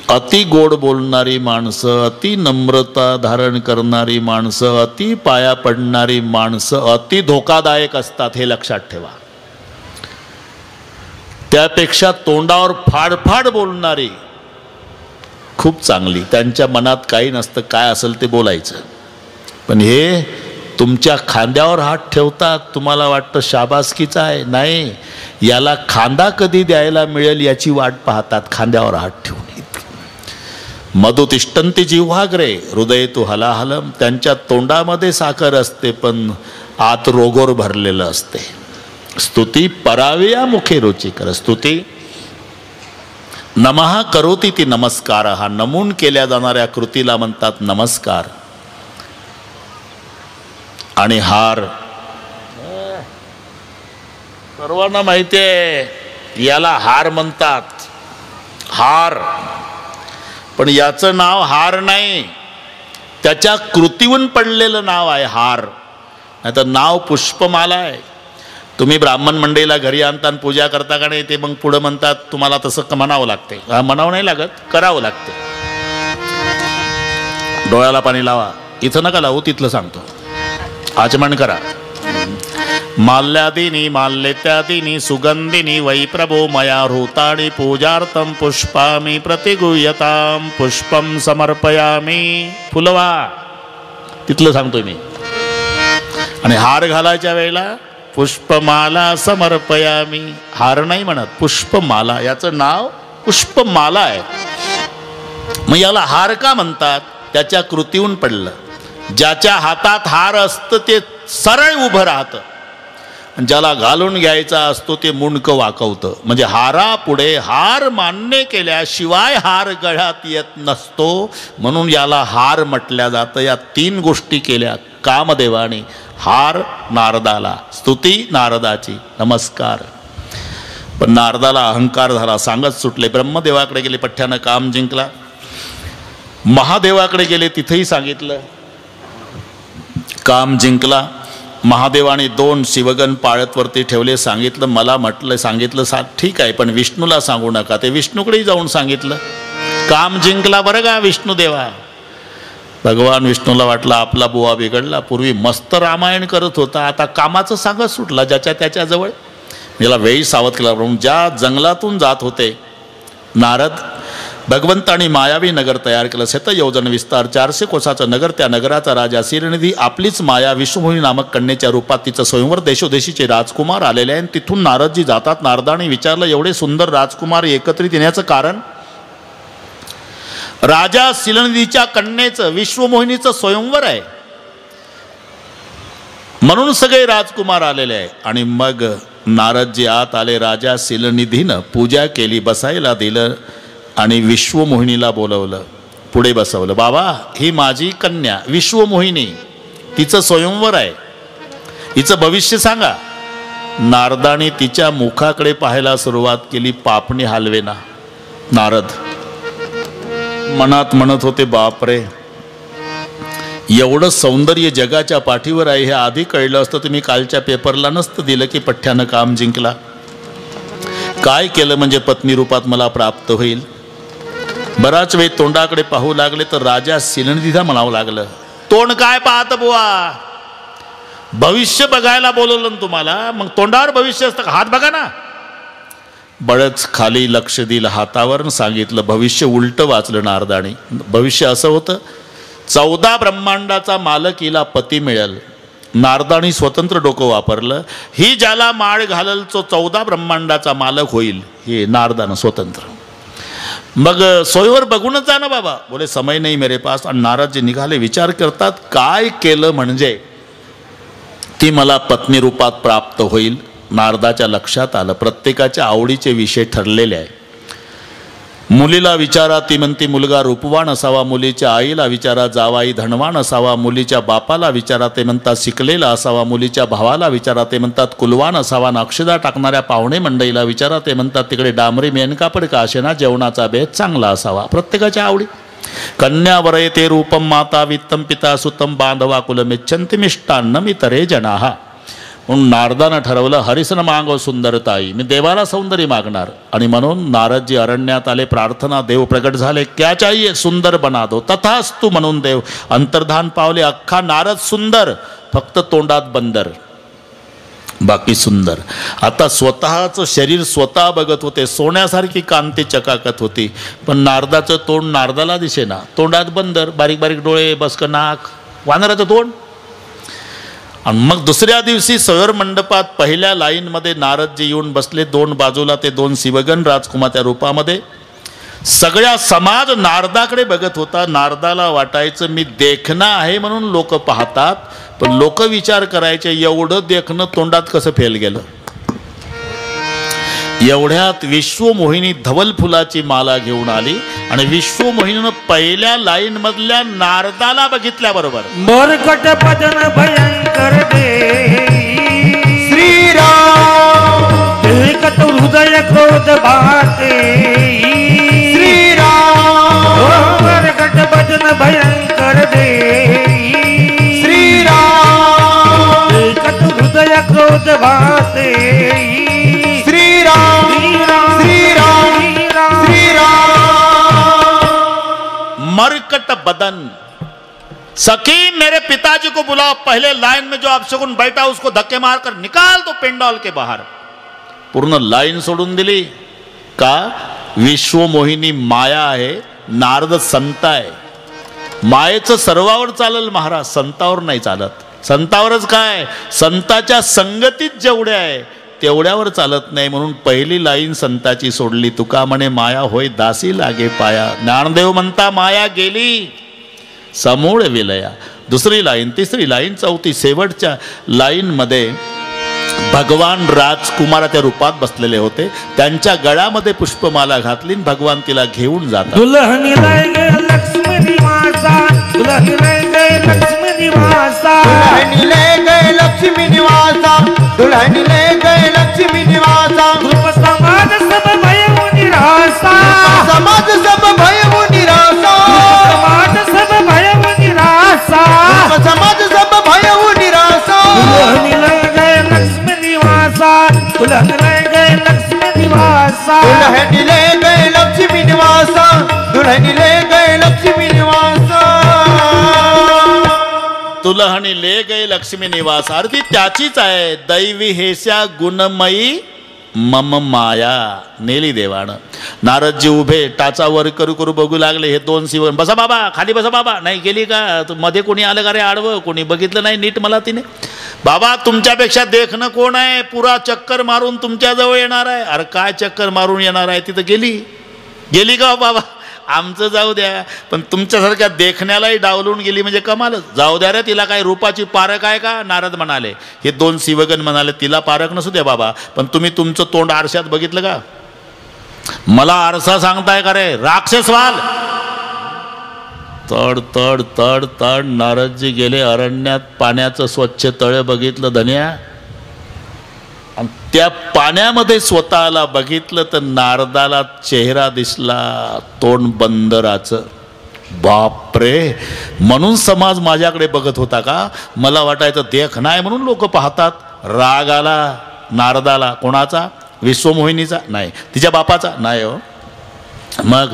S2: अति गोड बोलणारी माणसं, अति नम्रता धारण करणारी माणसं, अति पाया पडणारी माणसं अति धोकादायक असतात, हे लक्षात ठेवा. त्यापेक्षा तोंडावर फाडफाड बोलणारी खूप चांगली. त्यांच्या मनात काही नसतं, काय असेल ते बोलायचं. पण हे तुमच्या खांद्यावर हात ठेवतात, तुम्हाला वाटतं शाबासकीचा आहे. नाही, याला खांदा कधी द्यायला मिळेल याची वाट पाहतात, खांद्यावर हात ठेवून. मधुतिष्ठन्ति जिह्वाग्रे हृदय तू हलाहलम. त्यांच्या तोंडामध्ये साखर असते पण आत रोगोर भरलेलं असते. स्तुती पराविया मुखे रुचिकर. स्तुती नमः करोति ती नमस्कार. हा नमून केल्या जाणाऱ्या कृतीला म्हणतात नमस्कार. आणि हार सर्वांना माहिती आहे, याला हार म्हणतात, हार. पण याचं नाव हार नाही, त्याच्या कृतीहून पडलेलं नाव आहे हार. नाही तर नाव पुष्पमाला आहे. तुम्ही ब्राह्मण मंडळीला घरी आणता आणि पूजा करता का नाही, ते मग पुढं म्हणतात तुम्हाला तसं म्हणावं लागते. म्हणावं नाही लागत, करावं लागते. डोळ्याला पाणी लावा, इथं नका लावू, तिथलं सांगतो. आचमन करा. माल्यादिनी माल्यत्यादिनी सुगंधिनी वै प्रभो मया हृतानि पूजार्थं पुष्पामि प्रतिगुह्यतां पुष्पं समर्पयामि. फुलवा, तिथलं सांगतोय मी. आणि हार घालायच्या वेळेला पुष्पमाला समर्पयामि. हार नाही म्हणत, पुष्पमाला. याचं नाव पुष्पमाला आहे. मग याला हार का म्हणतात? त्याच्या कृतीहून पडलं. ज्याच्या हातात हार असतं ते सरळ उभं राहतं, ज्याला घालून घ्यायचा असतो ते मुंडकं वाकवतं. म्हणजे हारा पुढे हार मान्य केल्याशिवाय हार गळ्यात येत नसतो, म्हणून याला हार म्हटल्या जातं. या 3 गोष्टी केल्या कामदेवाने. हार नारदाला, स्तुती नारदाची, नमस्कार. पण नारदाला अहंकार झाला, सांगत सुटले. ब्रह्मदेवाकडे गेले, पठ्ठ्यानं काम जिंकला. महादेवाकडे गेले, तिथेही सांगितलं, काम जिंकला. महादेवाने 2 शिवगण पाळतवरती ठेवले. सांगितलं, मला म्हटलं, सांगितलं ठीक आहे, पण विष्णूला सांगू नका. ते विष्णूकडेही जाऊन सांगितलं. काम जिंकला बरं का विष्णुदेवा. भगवान विष्णूला वाटलं आपला बुवा बिघडला. पूर्वी मस्त रामायण करत होता, आता कामाचं सांगत सुटला ज्याच्या त्याच्याजवळ. याला वेळी सावध केला. म्हणून ज्या जंगलातून जात होते नारद, भगवंतानी मायावी नगर तयार केलं. 7 योजन विस्तार, 400 कोसाचं नगर. त्या नगराचा राजा शिरनिधी आपलीच माया विश्वमोहिनी नामक कन्येच्या रूपात तिचं स्वयंवर देशोदेशीचे राजकुमार आलेले आहे. तिथून नारदजी जातात. नारदाने विचारलं, एवढे सुंदर राजकुमार एकत्रित येण्याचं कारण? राजा शिलनिधीच्या कन्येचं विश्वमोहिनीचं स्वयंवर आहे, म्हणून सगळे राजकुमार आलेले आहे. आणि मग नारदजी आत आले. राजा शिलनिधीनं पूजा केली, बसायला दिलं आणि विश्वमोहिनीला बोलवलं, पुढे बसवलं. बाबा, ही माझी कन्या विश्वमोहिनी, तिचं स्वयंवर आहे, हिचं भविष्य सांगा. नारदाने तिच्या मुखाकडे पाहायला सुरुवात केली. पापणी हलवेना. नारद मनात म्हणत होते, बापरे, एवढं सौंदर्य जगाच्या पाठीवर आहे, हे आधी कळलं असतं तर मी कालच्या पेपरला नसतं दिलं की पठ्ठ्यानं काम जिंकला. काय केलं म्हणजे पत्नी रूपात मला प्राप्त होईल. बराच वेळ तोंडाकडे पाहू लागले तर राजा शिलनिधीला म्हणावं लागलं, तोंड काय पाहत बुवा, भविष्य बघायला बोलवलं ना तुम्हाला, मग तोंडावर भविष्य असतं का? हात बघा ना. बळच खाली लक्ष दिलं हातावर, सांगितलं भविष्य. उलट वाचलं नारदाने. भविष्य असं होतं, 14 ब्रह्मांडाचा मालक हिला पती मिळेल. नारदाने स्वतंत्र डोकं वापरलं. ही ज्याला माळ घालल तो 14 ब्रह्मांडाचा मालक होईल. हे नारदानं स्वतंत्र. मग सोयीवर बघूनच जा ना बाबा. बोले समय नाही मेरे पास. आणि नारदजी निघाले. विचार करतात, काय केलं म्हणजे ती मला पत्नी रूपात प्राप्त होईल. नारदाच्या लक्षात आलं, प्रत्येकाच्या आवडीचे विषय ठरलेले आहे. मुलीला विचारा, ती म्हणती मुलगा रूपवान असावा. मुलीच्या आईला विचारा, जावाई धनवान असावा. मुलीच्या बापाला विचारा, ते म्हणतात शिकलेला असावा. मुलीच्या भावाला विचारा, ते म्हणतात कुलवान असावा. अक्षदा टाकणाऱ्या पाहुणे मंडळीला विचारा, ते म्हणतात तिकडे डांबरी मेनकापड का असेना, जेवणाचा बेत चांगला असावा. प्रत्येकाच्या आवडी. कन्या वरयते रूपम माता वित्तम पिता सुतम बांधवा कुलमिच्छन्ति मिष्टान्नम इतरे जनाः. म्हणून नारदानं ठरवलं, हरिसन मागव सुंदरताई, मी देवाला सौंदर्य मागणार. आणि म्हणून नारदजी अरण्यात आले. प्रार्थना, देव प्रगट झाले. क्या चाहिए, सुंदर बना दो. तथास्तु म्हणून देव अंतर्धान पावले. अख्खा नारद सुंदर, फक्त तोंडात बंदर, बाकी सुंदर. आता स्वतःचं शरीर स्वतः बघत होते. सोन्यासारखी कांती चकाकत होती. पण नारदाचं तोंड नारदाला दिसेना. तोंडात बंदर, बारीक बारीक डोळे, बसकं नाक, वानराचं तोंड. आणि मग दुसऱ्या दिवशी सौर मंडपात पहिल्या लाईनमध्ये नारदजी येऊन बसले. 2 बाजूला ते 2 शिवगण राजकुमारच्या रूपामध्ये. सगळ्या समाज नारदाकडे बघत होता. नारदाला वाटायचं मी देखणं आहे म्हणून लोक पाहतात, पण लोक विचार करायचे एवढं देखणं तोंडात कसं फेल गेलं. एवढ्यात विश्वमोहिनी धवल फुलाची माला घेऊन आली आणि विश्वमोहिनीनं पहिल्या लाईन मधल्या नारदाला बघितल्याबरोबर
S3: मोरकट पदन भयंकर दे
S4: श्रीराम
S3: कट हृदय क्रोध भाते
S4: श्री राम
S3: मरकट भजन भयंकर दे
S4: श्री राम
S3: कट हृदय क्रोध भाते
S4: श्री राम श्री राम श्री राम
S2: मरकट बदन। सखी मेरे पिताजी को बुलाओ, पहले लाइन में जो अपशकुन बैठा उसको धक्के मारकर निकाल दो पेंडॉल के बाहर। पूर्ण लाईन सोडून दिली का? विश्वमोहिनी माया आहे, नारद संत आहे। मायेचं सर्वावर चालल महाराज, संतावर नाही चालत। संतावरच काय, संताच्या संगतीत जेवढे आहे तेवढ्यावर चालत नाही। म्हणून पहिली लाईन संताची सोडली। तुका म्हणे माया होय दासी लागे पाया, ज्ञानदेव म्हणता माया गेली समूळ विलया। दुसरी लाईन, तिसरी लाईन, चौथी, शेवटच्या लाईन मध्ये भगवान राजकुमाराच्या रूपात बसलेले होते। त्यांच्या गळ्यामध्ये पुष्पमाला घातली, भगवान तिला घेऊन जातात।
S3: दुल्हनी लय गे लक्ष्मी निवासा, दुल्हनी लय गे लक्ष्मी निवासा,
S4: दुल्हनी ले गए लक्ष्मी निवासा, दुल्हनी ले गए लक्ष्मी निवासा।
S3: रूप समाज सब भयो निरासा,
S4: समाज सब भयो निरासा,
S3: समाज सब भयो निरासा,
S4: समाज सब भयो निरासा।
S3: दुल्हनी लय गे लक्ष्मी निवासा, दुल्हनी लय गे लक्ष्मी निवासा,
S4: दुल्हनी ले गए लक्ष्मी निवासा, दुल्हनी ले गए लक्ष्मी निवासा।
S2: तुलहणी ले गए लक्ष्मी निवास, अर्थी त्याचीच आहे। दैवी हेस्या गुणमयी मम माया, नेली देवानं। नारदजी उभे टाचा वर करू करू बघू लागले। हे दोन शिवन, बसा बाबा खाली बसा बाबा। नाही गेली का? मध्ये कोणी आलं का रे आडवं? कोणी बघितलं नाही नीट मला तिने? बाबा तुमच्यापेक्षा देखणं कोण आहे? पुरा चक्कर मारून तुमच्या जवळ येणार आहे। अरे काय चक्कर मारून येणार आहे? तिथं गेली का बाबा? आमचं जाऊ द्या, पण तुमच्यासारख्या देखण्यालाही डावलून गेली म्हणजे कमालच। जाऊ द्या रे, तिला काय रूपाची पारख आहे का? नारद म्हणाले। हे दोन शिवगण म्हणाले तिला पारख नसू द्या बाबा, पण तुम्ही तुमचं तोंड आरशात बघितलं का? मला आरसा सांगताय का रे? राक्षस व्हाल। तड तड तड तड नारदजी गेले अरण्यात, पाण्याचं स्वच्छ तळ बघितलं धन्या। आणि त्या पाण्यामध्ये स्वतःला बघितलं तर नारदाला चेहरा दिसला तोंड बंदराचं। बापरे, म्हणून समाज माझ्याकडे बघत होता का? मला वाटायचं देख नाही म्हणून लोक पाहतात। राग आला नारदाला। कोणाचा? विश्वमोहिनीचा नाही, तिच्या बापाचा नाही हो, मग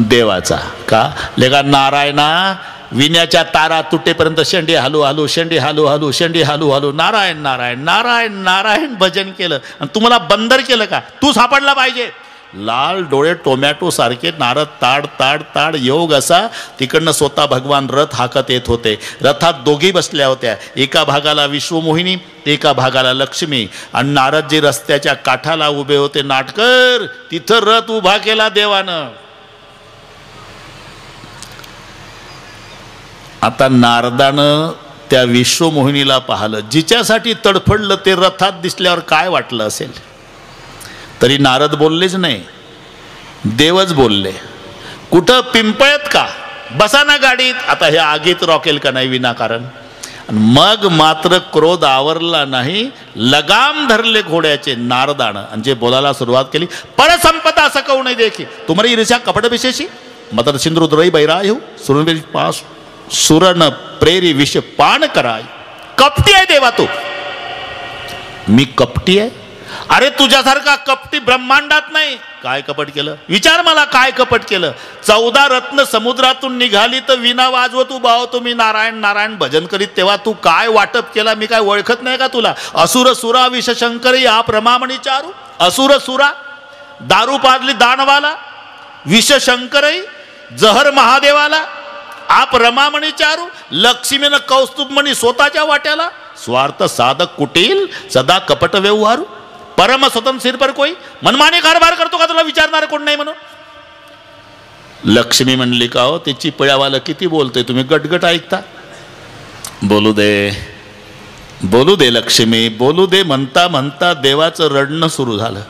S2: देवाचा। का? लेका नारायणा विण्याच्या तारा तुटेपर्यंत शेंडी हालू हालू, शेंडी हालू हालू, शेंडी हालू हालू, नारायण नारायण नारायण नारायण भजन केलं आणि तुम्हाला बंदर केलं का? तू सापडला पाहिजे। लाल डोळे टोमॅटो सारखे नारद ताड ताड ताड योग असा तिकडनं स्वतः भगवान रथ हाकत येत होते। रथात दोघी बसल्या होत्या, एका भागाला विश्वमोहिनी, एका भागाला लक्ष्मी। आणि नारदजी रस्त्याच्या काठाला उभे होते। नाटकर तिथं रथ उभा केला देवानं। आता नारदानं त्या विश्वमोहिनीला पाहिलं, जिच्यासाठी तडफडलं ते रथात दिसल्यावर काय वाटलं असेल? तरी नारद बोललेच नाही, देवच बोलले। कुठं पिंपळत का? बसा ना गाडीत, आता हे आगीत रॉकेल का नाही विनाकारण? मग मात्र क्रोध आवरला नाही, लगाम धरले घोड्याचे नारदानं आणि जे बोलायला सुरुवात केली। परसंपदा सकौ नाही देखी तुम्हारी ईर्ष्या कपट विशेषी, मतर सिंधुद्रई बैराय हो सुरवीर पास सुरन प्रेरी विष पान कराय। कपटी आहे देवा तू? मी कपटी आहे? अरे तुझ्यासारखा कपटी ब्रह्मांडात नाही। काय कपट केलं? विचार मला, काय कपट केलं? 14 रत्न समुद्रातून निघाली तर विना वाजवत उभा होतो मी नारायण नारायण भजन करीत, तेव्हा तू काय वाटप केला? मी काय ओळखत नाही का तुला? असुर सुरा विष शंकरी हा प्रमामणी चारू। असुर सुरा, दारू पाजली दानवाला, विष शंकरई जहर महादेवाला, आप रमामणी चारू, लक्ष्मीनं कौस्तुभमणी स्वतःच्या वाट्याला, स्वार्थ साधक कुटील सदा कपट व्यवहारू, परम स्वतंत्र सिर पर कोई, मनमानी कारभार करतो का? तुला विचारणार कोण नाही म्हणून? लक्ष्मी म्हणली का हो तिची पिळ्यावाला किती बोलते, तुम्ही गटगट ऐकता? बोलू दे लक्ष्मी, बोलू दे म्हणता म्हणता देवाचं रडणं सुरू झालं।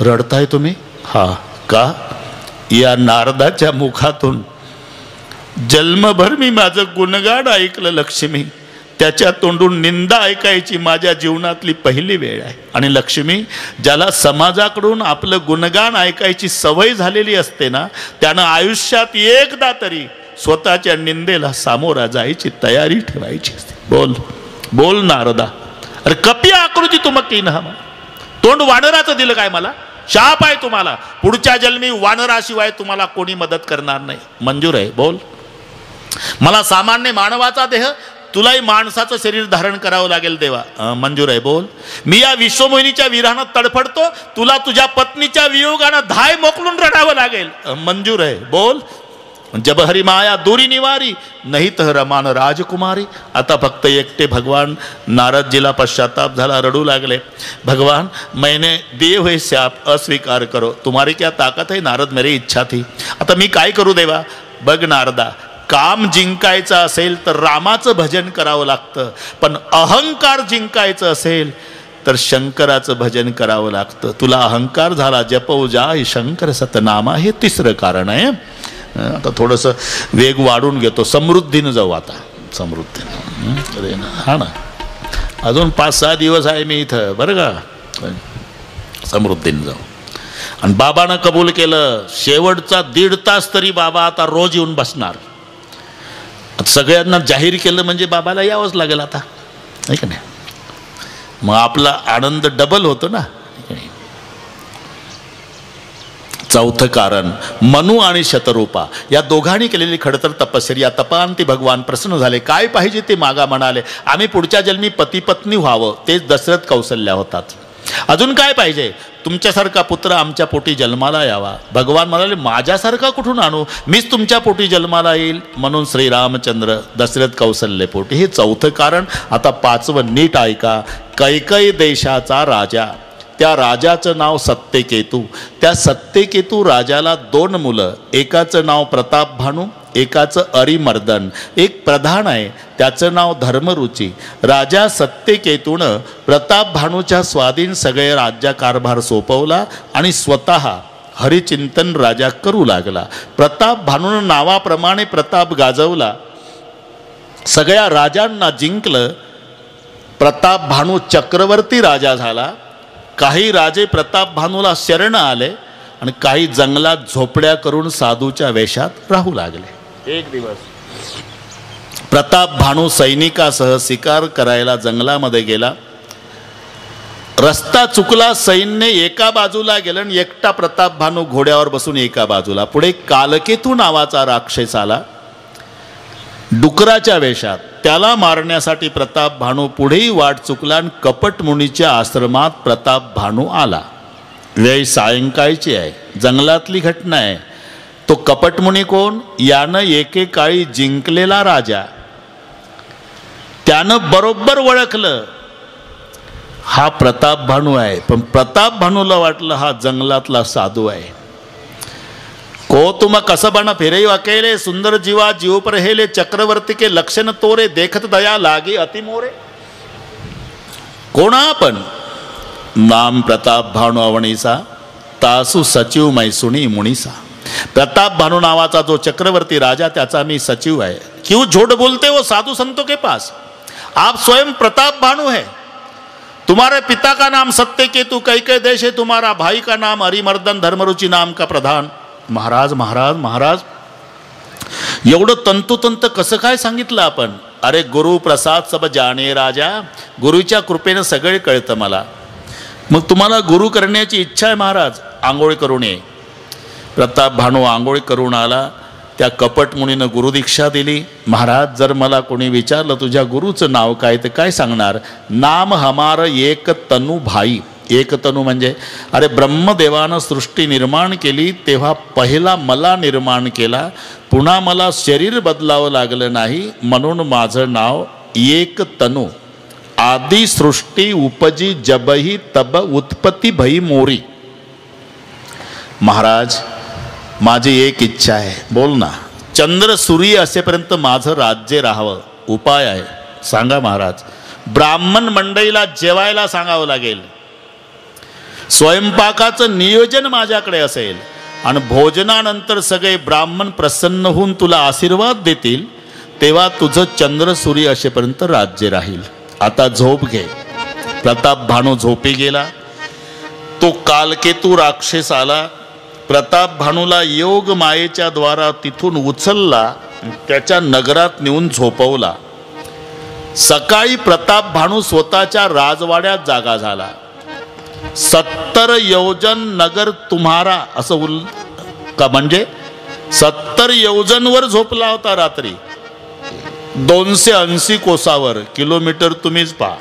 S2: रडताय तुम्ही? हा का? या नारदाच्या मुखातून जन्मभर मी माझं गुणगान ऐकलं लक्ष्मी, त्याच्या तोंडून निंदा ऐकायची माझ्या जीवनातली पहिली वेळ आहे. आणि लक्ष्मी, ज्याला समाजाकडून आपलं गुणगान ऐकायची सवय झालेली असते ना, त्यानं आयुष्यात एकदा तरी स्वतःच्या निंदेला सामोरा जायची तयारी ठेवायची असते. बोल बोल नारदा. अरे कपी आकृती तुमकी ना, तोंड वानराचं दिलं काय मला? शाप आहे तुम्हाला, पुढच्या जन्मी वानराशिवाय तुम्हाला कोणी मदत करणार नाही. मंजूर आहे? बोल. मला सामान्य मानवाचा देह, तुलाही माणसाचं शरीर धारण करावं लागेल देवा. मंजूर आहे? बोल. मी या विश्वमोहिनीच्या विरहानं तडफडतो, तुला तुझ्या पत्नीच्या वियोगानं धाय मोकलून रडावं लागेल. मंजूर आहे? बोल. जब हरी माया दूरी निवारी, नहीं तर रमान राजकुमारी. आता फक्त एकटे भगवान नारदजीला पश्चाताप झाला, रडू लागले. भगवान, मैंने दिए हुए शाप अस्वीकार करो, तुम्हारी क्या ताकत है नारद, मेरी इच्छा थी. आता मी काय करू देवा? बघ नारदा, काम जिंकायचं असेल तर रामाचं भजन करावं लागतं, पण अहंकार जिंकायचं असेल तर शंकराचं भजन करावं लागतं. तुला अहंकार झाला, जपऊ जाय शंकर सतनामा, हे तिसरं कारण आहे. आता थोडंसं वेग वाढून घेतो, समृद्धीनं जाऊ आता. समृद्धीनं हा ना, अजून 5-6 दिवस आहे मी इथं बरं का. समृद्धीनं जाऊ. आणि बाबानं कबूल केलं, शेवटचा 1.5 तास तरी बाबा आता रोज येऊन बसणार. सगळ्यांना जाहीर केलं म्हणजे बाबाला यावंच लागेल आता, आहे का नाही? मग आपला आनंद डबल होतो ना. चौथं कारण, मनु आणि शतरूपा या दोघांनी केलेली खडतर तपश्चर्या, तपांती भगवान प्रसन्न झाले. काय पाहिजे ते मागा म्हणाले. आम्ही पुढच्या जन्मी पती पत्नी व्हावं, तेच दशरथ कौशल्या होतात. अजून काय पाहिजे? तुमच्यासारखा पुत्र आमच्या पोटी जन्माला यावा. भगवान म्हणाले, माझ्यासारखा कुठून आणू, मीच तुमच्या पोटी जन्माला येईल. म्हणून श्रीरामचंद्र दशरथ कौशल्य पोटी. हे चौथं कारण. आता 5वं नीट ऐका. कैकई देशाचा राजा, त्या राजाचं नाव सत्यकेतू. त्या सत्यकेतू राजाला 2 मुलं, एकाचं नाव प्रतापभानू, एकाचं अरिमर्दन. एक प्रधान आहे, त्याचं नाव धर्मरुची. राजा सत्यकेतूनं प्रतापभानूच्या स्वाधीन सगळे राज्यकारभार सोपवला आणि स्वतः हरिचिंतन राजा करू लागला. प्रतापभानूनं नावाप्रमाणे प्रताप गाजवला, सगळ्या राजांना जिंकलं. प्रतापभानू चक्रवर्ती राजा झाला. काही राजे प्रतापभानूला शरण आले आणि काही जंगलात झोपड्या करून साधूच्या वेशात राहू लागले. एक दिवस प्रतापभानू सैनिकासह शिकार करायला जंगलामध्ये गेला. रस्ता चुकला, सैन्य एका बाजूला गेलं आणि एकटा प्रतापभानू घोड्यावर बसून एका बाजूला. पुढे कालकेतू नावाचा राक्षस आला डुकराच्या वेशात. त्याला मारण्यासाठी प्रतापभानू पुढेही वाट चुकला आणि कपटमुनीच्या आश्रमात प्रतापभानू आला. वेळ सायंकाळची आहे, जंगलातली घटना आहे. तो कपटमुनी कोण? यानं एकेकाळी जिंकलेला राजा. त्यानं बरोबर ओळखलं हा प्रतापभानू आहे, पण प्रतापभानूला वाटलं हा जंगलातला साधू आहे. को तुम कसबन फिरे अकेले, सुंदर जीवा जीव पर हेले, चक्रवर्ती के लक्षण तोरे, देखत दया लागे अति मोरे. कोण आपण? नाम प्रतापभानू अवणीसा, तासु सचिव मैसुनी मुनीसा. प्रतापभानू नावाचा जो चक्रवर्ती राजा, त्याचा मी सचिव आहे. क्यों झूठ बोलते हो साधु संतों के पास? आप स्वयं प्रतापभानू है. तुम्हारे पिता का नाम सत्यकेतु, कैकई देश है. तुम्हारा भाई का नाम अरिमर्दन, धर्मरुचि नाम का प्रधान. महाराज महाराज महाराज, एवढं तंतोतंत कसं काय सांगितलं आपण? अरे गुरु प्रसाद सब जाणे राजा, गुरुच्या कृपेनं सगळे कळतं मला. मग तुम्हाला गुरु करण्याची इच्छा आहे महाराज, आंघोळ करून ये. प्रतापभानू आंघोळ करून आला. त्या कपटमुनीनं गुरुदीक्षा दिली. महाराज, जर मला कोणी विचारलं तुझ्या गुरुचं नाव काय, तर काय सांगणार? नाम हमार एक तनु भाई. एक तनु म्हणजे, अरे ब्रह्मदेवानं सृष्टी निर्माण केली तेव्हा पहिला मला निर्माण केला, पुन्हा मला शरीर बदलावं लागलं नाही, म्हणून माझं नाव एक तनु. आदि सृष्टी उपजी जबही तब उत्पत्ती भई मोरी. महाराज, माझी एक इच्छा आहे. बोल ना. चंद्र सूर्य असेपर्यंत माझं राज्य राहावं. उपाय आहे, सांगा महाराज. ब्राह्मण मंडळीला जेवायला सांगावं लागेल. स्वयंपाकाचं नियोजन माझ्याकडे असेल आणि भोजनानंतर सगळे ब्राह्मण प्रसन्न होऊन तुला आशीर्वाद देतील. तेव्हा तुझं चंद्र सूर्य असेपर्यंत राज्य राहील. आता झोप घे. प्रताप भानू झोपी गेला. तो कालकेतू राक्षस आला. प्रताप भानूला योग मायेच्या द्वारा तिथून उचलला, त्याच्या नगरात नेऊन झोपवला. सकाळी प्रताप भानू स्वतःच्या राजवाड्यात जागा झाला. 70 योजन नगर तुम्हारा असं म्हणजे 70 योजनवर झोपला होता रात्री. 280 कोसावर. किलोमीटर तुम्हीच पहा.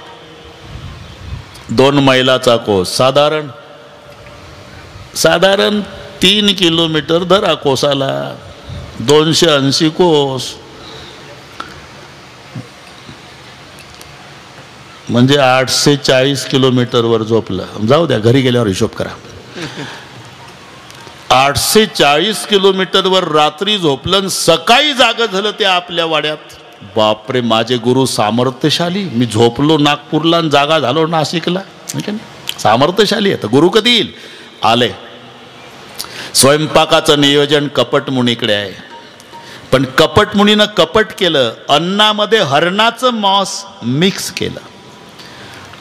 S2: 2 मैलाचा कोस साधारण 3 किलोमीटर धरा कोसाला. 280 कोस म्हणजे 840 किलोमीटरवर झोपला. जाऊ द्या, घरी गेल्यावर हिशोब करा. 840 किलोमीटरवर रात्री झोपलं, सकाळी जाग झालं ते आपल्या वाड्यात. बापरे, माझे गुरु सामर्थ्यशाली. मी झोपलो नागपूरला आणि जागा झालो नाशिकला. सामर्थ्यशाली आहे. तर गुरु कधी येईल? आले. स्वयंपाकाचं नियोजन कपट मुनीकडे आहे. पण कपट मुनीनं कपट केलं. अन्नामध्ये हरणाचं मांस मिक्स केलं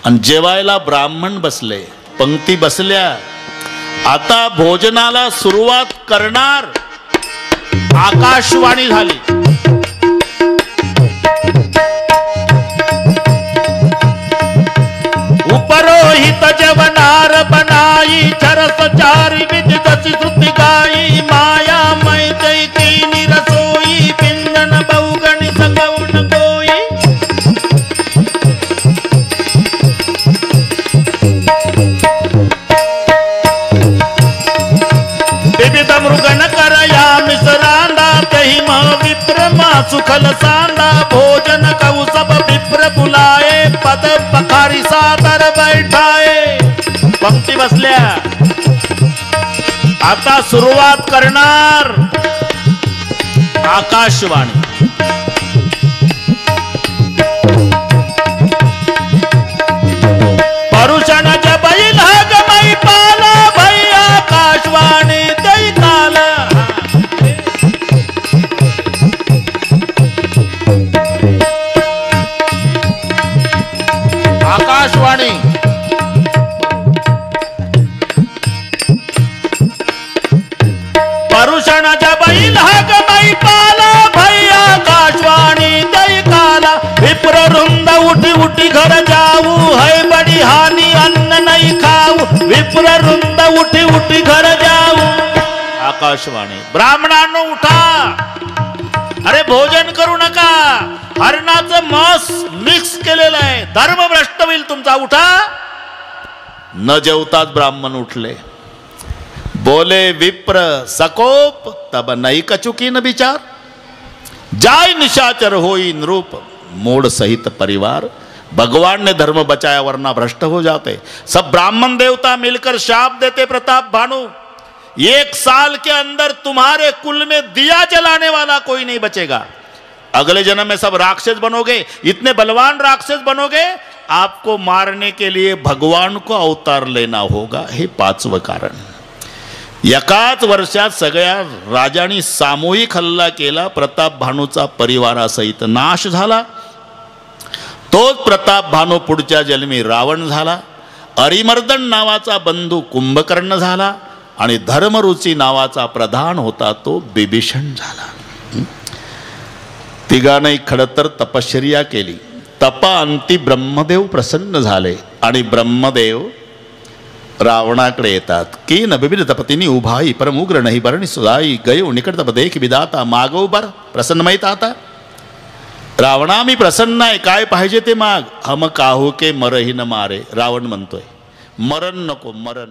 S2: आणि जेवायला ब्राह्मण बसले. पंक्ती बसल्या. आता भोजनाला सुरुवात करणार. आकाशवाणी झाली.
S3: उपरोहित जवनार बनाई चरस चारी विध दसी श्रुति गाई माया मैत्री तीनी रसोई पिंजन बहुगणि संगउन कोई विविध मृगन करया मिश्रांदा तही मह विप्रमा सुखल सांदा भोजन कऊ सब विप्र बुलाए पद पखारी सादर बैठाए. पंक्ती बसल्या. आता सुरुवात करणार. आकाशवाणी. परुषण जबैल गमई पाला भई आकाशवाणी दई काला. आकाशवाणी. परुषण जबैल गमई पाला भई आकाशवाणी दई काला. विप्र रुंद उठी उठी घर जाऊ है बड़ी हानि अन्न नहीं खाऊ. विप्र रुंद उठी उठी घर जाऊ.
S2: आकाशवाणी.
S3: ब्राह्मणांनो उठा. अरे भोजन करू नका. हरणाचं मांस मिक्स केलेलं आहे. धर्मभ्रष्ट होईल तुमचा. उठा.
S2: न जेवताच ब्राह्मण उठले. बोले विप्र सकोप तब नहीं कचुकी न विचार. जाय निशाचर होई नृप मोड़ सहित परिवार. भगवान ने धर्म बचाया वरना भ्रष्ट हो जाते. सब ब्राह्मण देवता मिलकर शाप देते प्रताप भानु. 1 साल के अंदर तुम्हारे कुल में दिया जलाने वाला कोई नहीं बचेगा. अगले जन्म में सब राक्षस बनोगे. इतने बलवान राक्षस बनोगे, आपको मारने के लिए भगवान को अवतार लेना होगा. हे 5वं कारण. एकाच वर्षात सगळ्या राजांनी सामूहिक हल्ला केला. प्रताप भानूचा परिवारासहित नाश झाला. तोच प्रताप भानू पुढच्या जन्मी रावण झाला. अरिमर्दन नावाचा बंधू कुंभकर्ण झाला आणि धर्मरुची नावाचा प्रधान होता तो बिभीषण झाला. तिघांनी खरं तर तपश्चर्या केली. तपाअंती ब्रह्मदेव प्रसन्न झाले आणि ब्रह्मदेव रावणाकडे येतात. की न विविध तपतीनी उभाई परम उग्र नाही बरणी सुदाई गयो निकट तप देख विदाता मागव बर प्रसन्न माहित आता. रावणा मी प्रसन्न आहे, काय पाहिजे ते माग. हम काहू के मरही न मारे. रावण म्हणतोय मरण नको मरण.